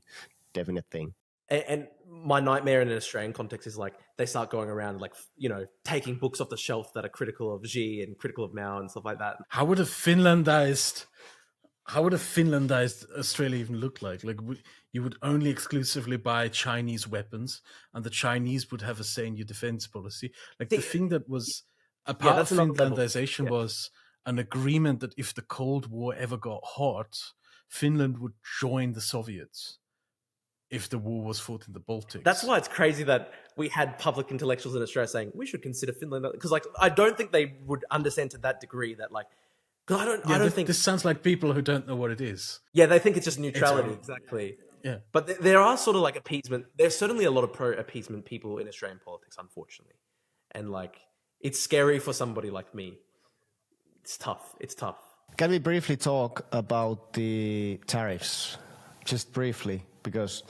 definite thing. And my nightmare in an Australian context is like they start going around taking books off the shelf that are critical of Xi and critical of Mao and stuff like that. How would a Finlandized Australia even look like? Like you would only exclusively buy Chinese weapons, and the Chinese would have a say in your defense policy. Like the thing that was a part of Finlandization was an agreement that if the Cold War ever got hot, Finland would join the Soviets if the war was fought in the Baltics. That's why it's crazy that we had public intellectuals in Australia saying we should consider Finland, because I don't think they would understand to that degree that I don't think this sounds like people who don't know what it is. Yeah, they think it's just neutrality. Exactly. Yeah, but there are sort of appeasement. There's certainly a lot of pro-appeasement people in Australian politics, unfortunately, and it's scary for somebody like me. It's tough. Can we briefly talk about the tariffs? Just briefly, because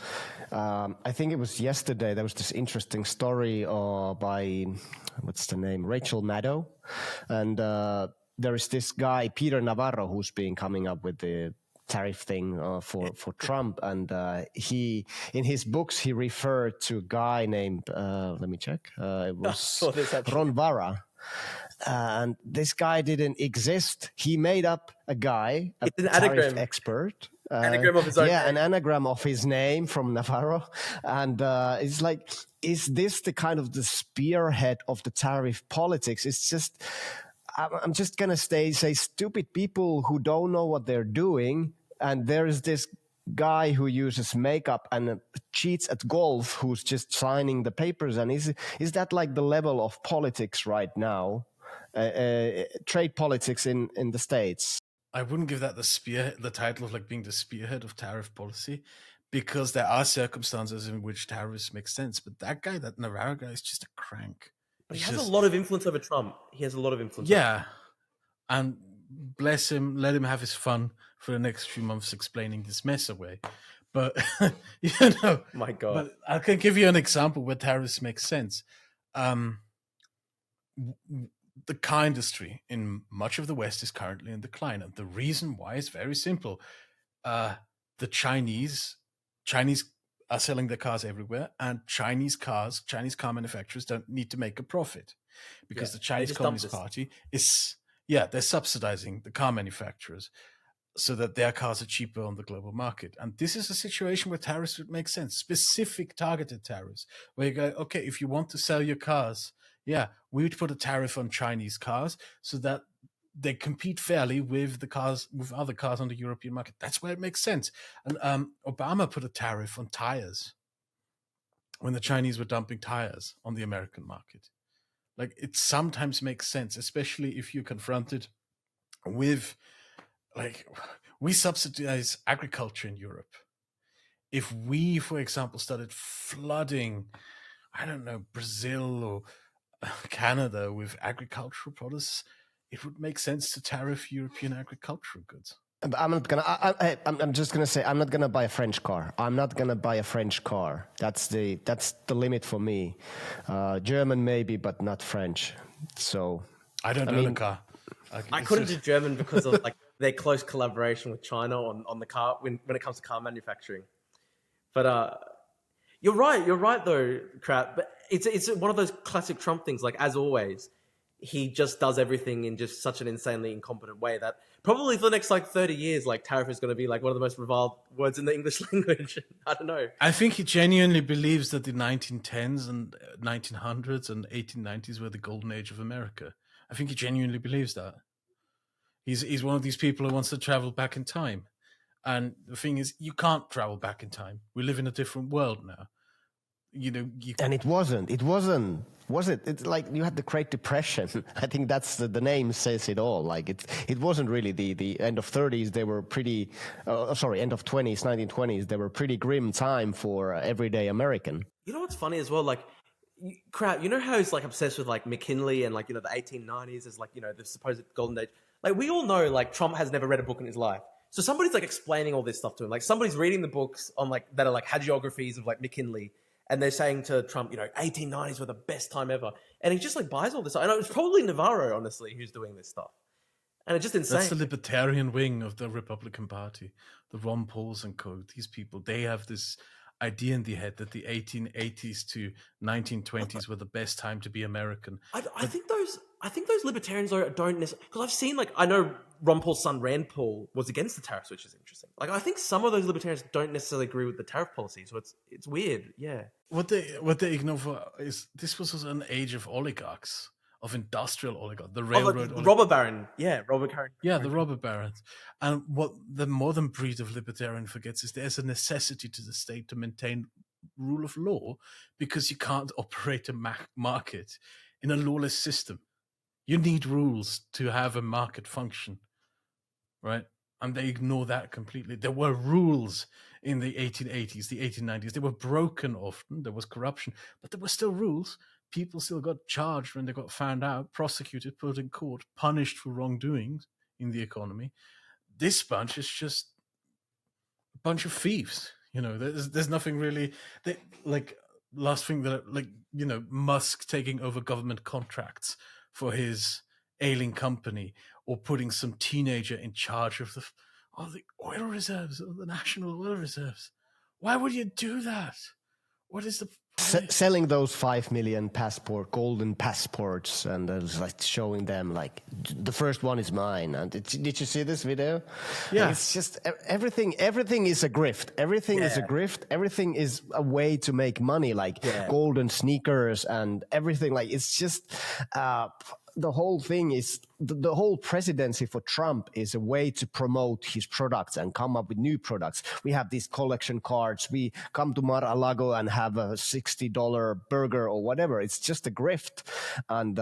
I think it was yesterday, there was this interesting story by, what's the name, Rachel Maddow. And there is this guy, Peter Navarro, who's been coming up with the tariff thing for Trump. And in his books, he referred to a guy named, let me check, it was Ron Vara. And this guy didn't exist. He made up a guy, a tariff expert. Anagram of his own name. An anagram of his name from Navarro. And it's like, is this the kind of the spearhead of the tariff politics? It's just, I'm just going to say stupid people who don't know what they're doing. And there is this guy who uses makeup and cheats at golf who's just signing the papers. And is that like the level of politics right now? Trade politics in the States. I wouldn't give that the title of being the spearhead of tariff policy, because there are circumstances in which tariffs make sense. But that Navarro guy is just a crank. But he has a lot of influence over Trump. Yeah. And bless him, let him have his fun for the next few months explaining this mess away. But, my God. But I can give you an example where tariffs make sense. The car industry in much of the West is currently in decline. And the reason why is very simple. The Chinese are selling their cars everywhere, and Chinese car manufacturers don't need to make a profit because the Chinese Communist Party they're subsidizing the car manufacturers so that their cars are cheaper on the global market. And this is a situation where tariffs would make sense, specific targeted tariffs, where you go, okay, if you want to sell your cars, yeah, we would put a tariff on Chinese cars so that they compete fairly with other cars on the European market. That's where it makes sense. And Obama put a tariff on tires when the Chinese were dumping tires on the American market. Like, it sometimes makes sense, especially if you're confronted with, like, we subsidize agriculture in Europe. If we, for example, started flooding, I don't know, Brazil or Canada with agricultural products, it would make sense to tariff European agricultural goods. I'm not gonna. I'm just gonna say I'm not gonna buy a French car. I'm not gonna buy a French car. That's the limit for me. German maybe, but not French. So I don't own a car. I couldn't do German because of like their close collaboration with China on the car when it comes to car manufacturing. But you're right though, Kraut. But it's one of those classic Trump things. Like, as always, he just does everything in just such an insanely incompetent way that probably for the next like 30 years, like tariff is going to be like one of the most reviled words in the English language. I don't know. I think he genuinely believes that the 1910s and 1900s and 1890s were the golden age of America. I think he genuinely believes that. He's one of these people who wants to travel back in time. And the thing is, you can't travel back in time. We live in a different world now. And it wasn't. Was it? It's like you had the Great Depression. I think that's the name says it all. Like it wasn't really the end of 30s. They were pretty. End of 20s, 1920s. They were pretty grim time for everyday American. You know what's funny as well? Like, Kraut, you know how he's like obsessed with like McKinley and like, the 1890s as like, the supposed golden age. Like, we all know like Trump has never read a book in his life. So somebody's like explaining all this stuff to him. Like, somebody's reading the books on like that are like hagiographies of like McKinley. And they're saying to Trump, 1890s were the best time ever. And he just like buys all this. I know it's probably Navarro, honestly, who's doing this stuff. And it's just insane. That's the libertarian wing of the Republican Party. The Ron Pauls and co. These people, they have this idea in their head that the 1880s to 1920s were the best time to be American. I think those libertarians don't necessarily, because I've seen I know Ron Paul's son Rand Paul was against the tariffs, which is interesting. Like, I think some of those libertarians don't necessarily agree with the tariff policy, so it's weird. Yeah. What they ignore for is this was an age of oligarchs, of industrial oligarchs, the railroad, the robber baron, robber baron, the robber barons. And what the modern breed of libertarian forgets is there's a necessity to the state to maintain rule of law, because you can't operate a market in a lawless system. You need rules to have a market function, right? And they ignore that completely. There were rules in the 1880s, the 1890s. They were broken often. There was corruption, but there were still rules. People still got charged when they got found out, prosecuted, put in court, punished for wrongdoings in the economy. This bunch is just a bunch of thieves. There's nothing really. Last thing that, Musk taking over government contracts for his ailing company, or putting some teenager in charge of the oil reserves, or the national oil reserves. Why would you do that? What is the selling those 5 million golden passports, and like showing them like the first one is mine? And did you see this video? Yeah, it's just everything is a grift. Everything is a grift. Everything is a way to make money, like golden sneakers and everything. Like, it's just the whole thing is the whole presidency for Trump is a way to promote his products and come up with new products. We have these collection cards. We come to Mar-a-Lago and have a $60 burger or whatever. It's just a grift, and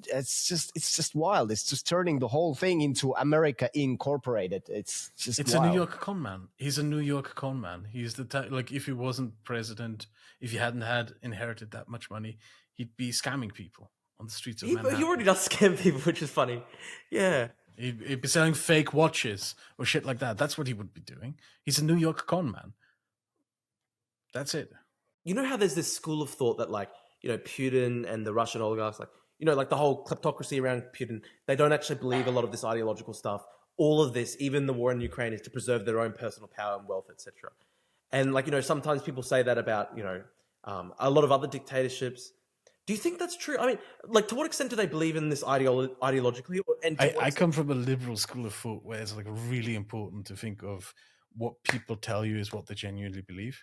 it's just wild. It's just turning the whole thing into America Incorporated. It's wild. A New York con man. He's a New York con man. He's if he wasn't president, if he hadn't inherited that much money, he'd be scamming people on the streets of Manhattan. He already does scam people, which is funny. Yeah. He'd be selling fake watches or shit like that. That's what he would be doing. He's a New York con man. That's it. You know how there's this school of thought that, Putin and the Russian oligarchs, the whole kleptocracy around Putin, they don't actually believe a lot of this ideological stuff. All of this, even the war in Ukraine, is to preserve their own personal power and wealth, etc. And, sometimes people say that about, a lot of other dictatorships. Do you think that's true? I mean, to what extent do they believe in this ideologically? And I come from a liberal school of thought where it's really important to think of what people tell you is what they genuinely believe.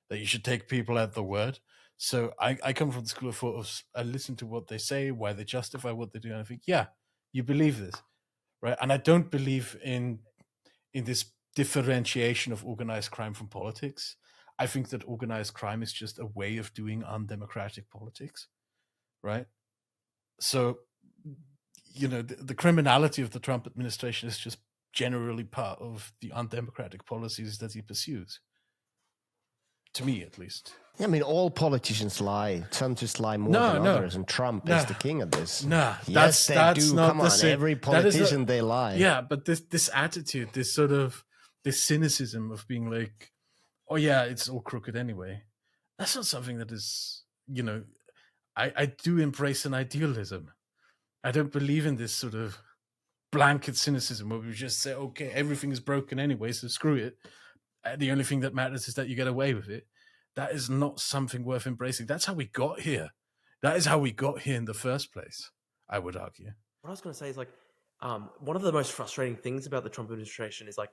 That you should take people at their word. So I come from the school of thought of, I listen to what they say, why they justify what they do, and I think, yeah, you believe this, right? And I don't believe in this differentiation of organized crime from politics. I think that organized crime is just a way of doing undemocratic politics, right? So, the criminality of the Trump administration is just generally part of the undemocratic policies that he pursues. To me, at least. I mean, all politicians lie. Some just lie more than others, and Trump is the king of this. Yes, they do. Not Come on, every politician, they lie. Yeah, but this attitude, this sort of this cynicism of being like, oh yeah, it's all crooked anyway. That's not something that is, I do embrace an idealism. I don't believe in this sort of blanket cynicism where we just say, okay, everything is broken anyway, so screw it. The only thing that matters is that you get away with it. That is not something worth embracing. That's how we got here. That is how we got here in the first place, I would argue. What I was going to say is, like, one of the most frustrating things about the Trump administration is, like,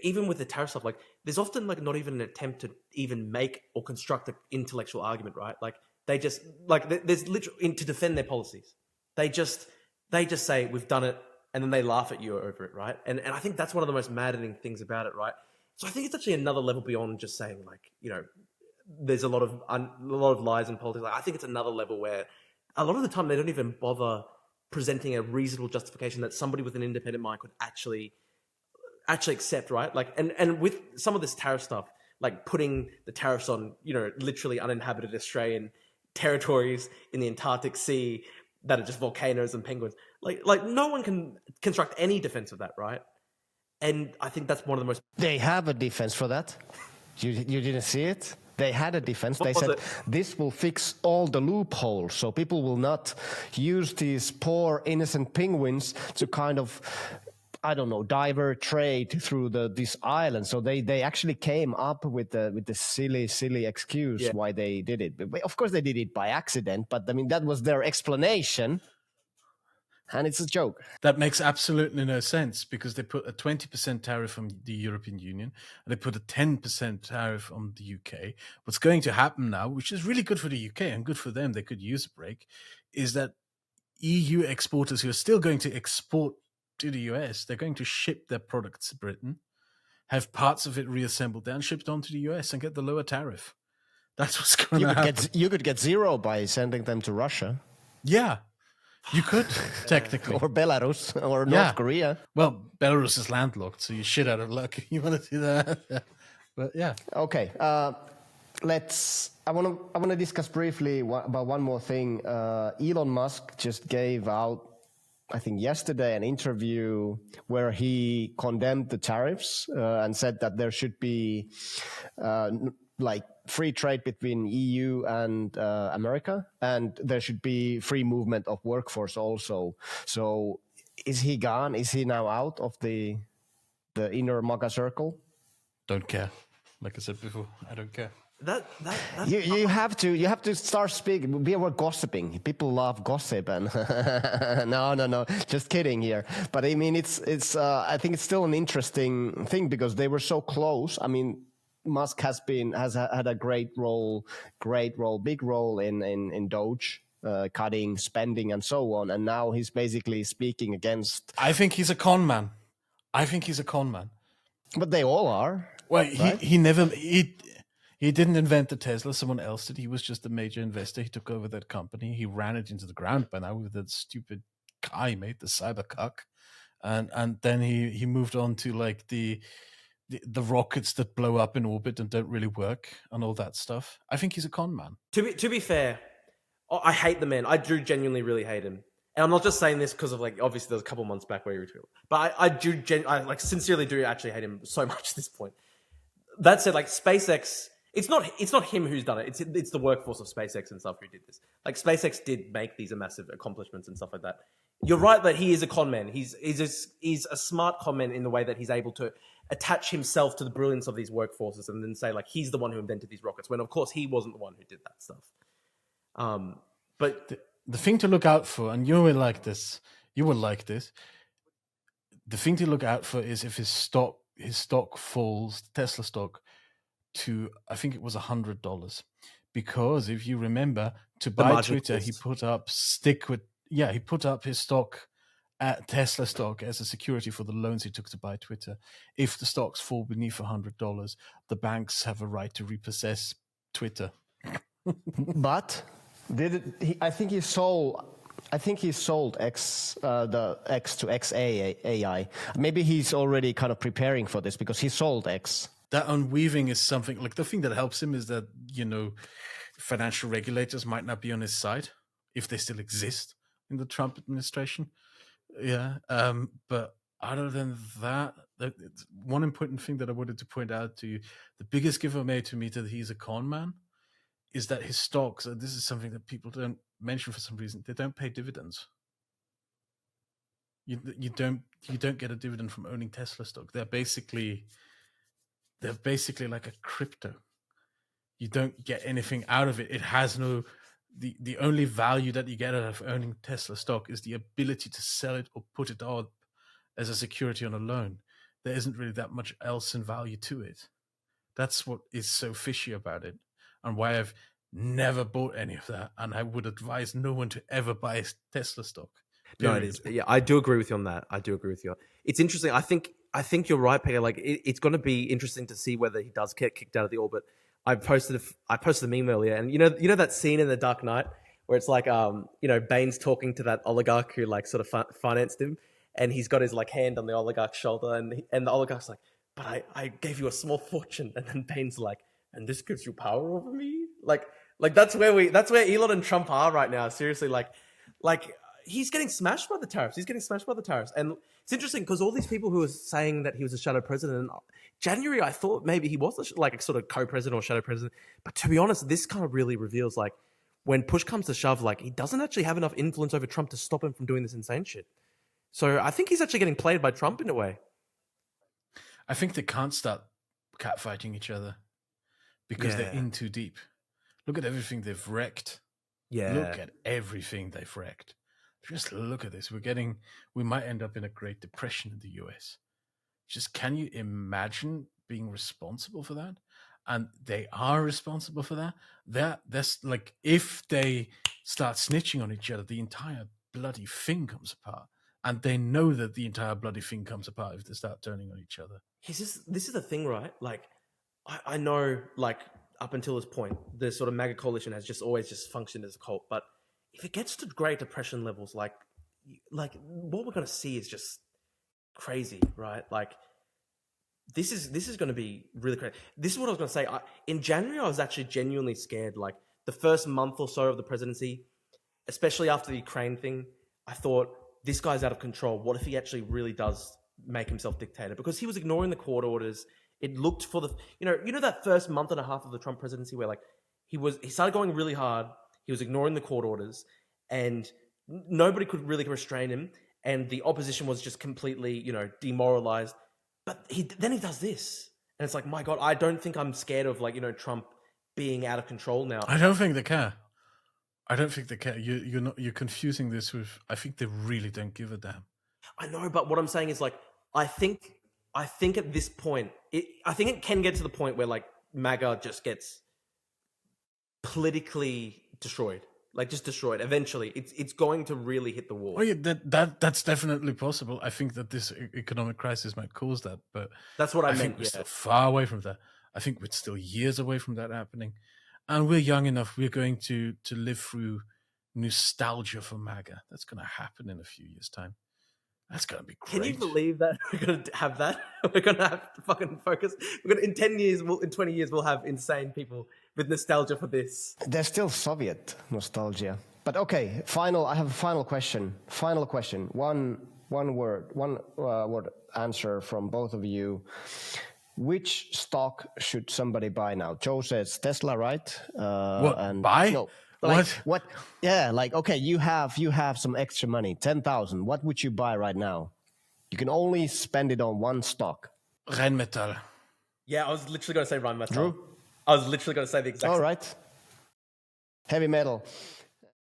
even with the tariff stuff, like, there's often, like, not even an attempt to even make or construct an intellectual argument, right? Like, they just, like, there's literally, to defend their policies. They just say, we've done it, and then they laugh at you over it, right? And I think that's one of the most maddening things about it, right? So I think it's actually another level beyond just saying, like, there's a lot of lies in politics. Like, I think it's another level where a lot of the time they don't even bother presenting a reasonable justification that somebody with an independent mind could actually accept, right? Like, and with some of this tariff stuff, like putting the tariffs on, literally uninhabited Australian territories in the Antarctic Sea that are just volcanoes and penguins. Like no one can construct any defense of that, right? And I think that's one of the most... They have a defense for that. You didn't see it? They had a defense. They said this will fix all the loopholes, so people will not use these poor innocent penguins to kind of, I don't know, divert trade through this island. So they actually came up with the silly excuse why they did it. But of course, they did it by accident. But I mean, that was their explanation. And it's a joke. That makes absolutely no sense because they put a 20% tariff on the European Union and they put a 10% tariff on the UK. What's going to happen now, which is really good for the UK and good for them, they could use a break, is that EU exporters who are still going to export to the US, they're going to ship their products to Britain, have parts of it reassembled there and shipped on to the US and get the lower tariff. That's what's going to happen. You could get zero by sending them to Russia. Yeah. You could, technically. Or Belarus, or North Korea. Well, Belarus is landlocked, so you're shit out of luck if you want to do that. But yeah. Okay. I want to discuss briefly about one more thing. Elon Musk just gave out, I think yesterday, an interview where he condemned the tariffs and said that there should be like free trade between EU and America, and there should be free movement of workforce also. So is he gone? Is he now out of the inner MAGA circle? Don't care. Like I said before, I don't care. You have to start speaking. We were gossiping. People love gossip, and no, just kidding here. But I mean, it's. I think it's still an interesting thing because they were so close. I mean, Musk has had a big role in Doge, cutting spending and so on, and now he's basically speaking against. I think he's a con man. But they all are. Well, right? He didn't invent the Tesla. Someone else did. He was just a major investor. He took over that company. He ran it into the ground by now with that stupid car he made, the Cybercuck, and then he moved on to like the rockets that blow up in orbit and don't really work and all that stuff. I think he's a con man. To be fair, I hate the man. I do genuinely really hate him. And I'm not just saying this because of, like, obviously there's a couple months back where he retweeted. But I sincerely do actually hate him so much at this point. That said, like, SpaceX, it's not him who's done it. It's the workforce of SpaceX and stuff who did this. Like, SpaceX did make these massive accomplishments and stuff like that. You're right that he is a con man. He's a smart con man in the way that he's able to attach himself to the brilliance of these workforces and then say, like, he's the one who invented these rockets, when of course he wasn't the one who did that stuff. But the thing to look out for, and you will like this, the thing to look out for is if his stock falls, Tesla stock, to, I think it was $100, because if you remember, to buy marginal Twitter, he cost. put up he put up his stock at Tesla stock as a security for the loans he took to buy Twitter. If the stocks fall beneath $100, the banks have a right to repossess Twitter. But I think he sold the X to XAI. Maybe he's already kind of preparing for this because he sold X. That unweaving is something like the thing that helps him is that, financial regulators might not be on his side if they still exist in the Trump administration. Yeah. But other than that, one important thing that I wanted to point out to you, the biggest giveaway to me that he's a con man is that his stocks, and this is something that people don't mention for some reason, they don't pay dividends. You don't get a dividend from owning Tesla stock. They're basically like a crypto. You don't get anything out of it. It has no the only value that you get out of owning Tesla stock is the ability to sell it or put it up as a security on a loan. There isn't really that much else in value to it. That's what is so fishy about it, and why I've never bought any of that. And I would advise no one to ever buy Tesla stock. No, it is. Yeah, I do agree with you on that. I do agree with you. It's interesting. I think you're right, Pekka. Like, it's going to be interesting to see whether he does get kicked out of the orbit. I posted a meme earlier, and you know that scene in The Dark Knight where it's like Bane's talking to that oligarch who like sort of financed him, and he's got his like hand on the oligarch's shoulder, and the oligarch's like, "But I gave you a small fortune," and then Bane's like, "And this gives you power over me?" Like that's where Elon and Trump are right now. Seriously, like. He's getting smashed by the tariffs. And it's interesting because all these people who are saying that he was a shadow president, January, I thought maybe he was like a sort of co-president or shadow president. But to be honest, this kind of really reveals like when push comes to shove, like he doesn't actually have enough influence over Trump to stop him from doing this insane shit. So I think he's actually getting played by Trump in a way. I think they can't start catfighting each other because they're in too deep. Look at everything they've wrecked. Yeah. Look at everything they've wrecked. Just look at this. We might end up in a Great Depression in the US. Just can you imagine being responsible for that? And they are responsible for that. That's like if they start snitching on each other, the entire bloody thing comes apart. And they know that the entire bloody thing comes apart if they start turning on each other. This is the thing, right? Like, I know, like, up until this point, the sort of MAGA coalition has always functioned as a cult. But if it gets to Great Depression levels, like what we're going to see is just crazy, right? Like, this is going to be really crazy. This is what I was going to say. In January, I was actually genuinely scared. Like, the first month or so of the presidency, especially after the Ukraine thing, I thought, this guy's out of control. What if he actually really does make himself dictator? Because he was ignoring the court orders. It looked for the, that first month and a half of the Trump presidency where like he started going really hard. He was ignoring the court orders and nobody could really restrain him. And the opposition was just completely, demoralized. But then he does this. And it's like, my God, I don't think I'm scared of Trump being out of control now. I don't think they care. You're confusing this with, I think they really don't give a damn. I know, but what I'm saying is like, I think at this point, I think it can get to the point where like MAGA just gets politically destroyed, like just destroyed. Eventually, it's going to really hit the wall. Oh yeah, that's definitely possible. I think that this economic crisis might cause that, but that's what I meant. think we're still far away from that. I think we're still years away from that happening, and we're young enough. We're going to live through nostalgia for MAGA. That's going to happen in a few years' time. That's going to be great. Can you believe that we're going to have that? We're going to have to fucking focus. In 10 years, in 20 years, we'll have insane people with nostalgia for this. There's still Soviet nostalgia. But okay, I have a final question. One word answer from both of you. Which stock should somebody buy now? Joe says Tesla, right? Buy? No. What? Yeah, okay, you have some extra money, 10,000. What would you buy right now? You can only spend it on one stock. Rheinmetall. Yeah, I was literally going to say Rheinmetall. Drew? I was literally going to say the exact All same. right. Heavy metal.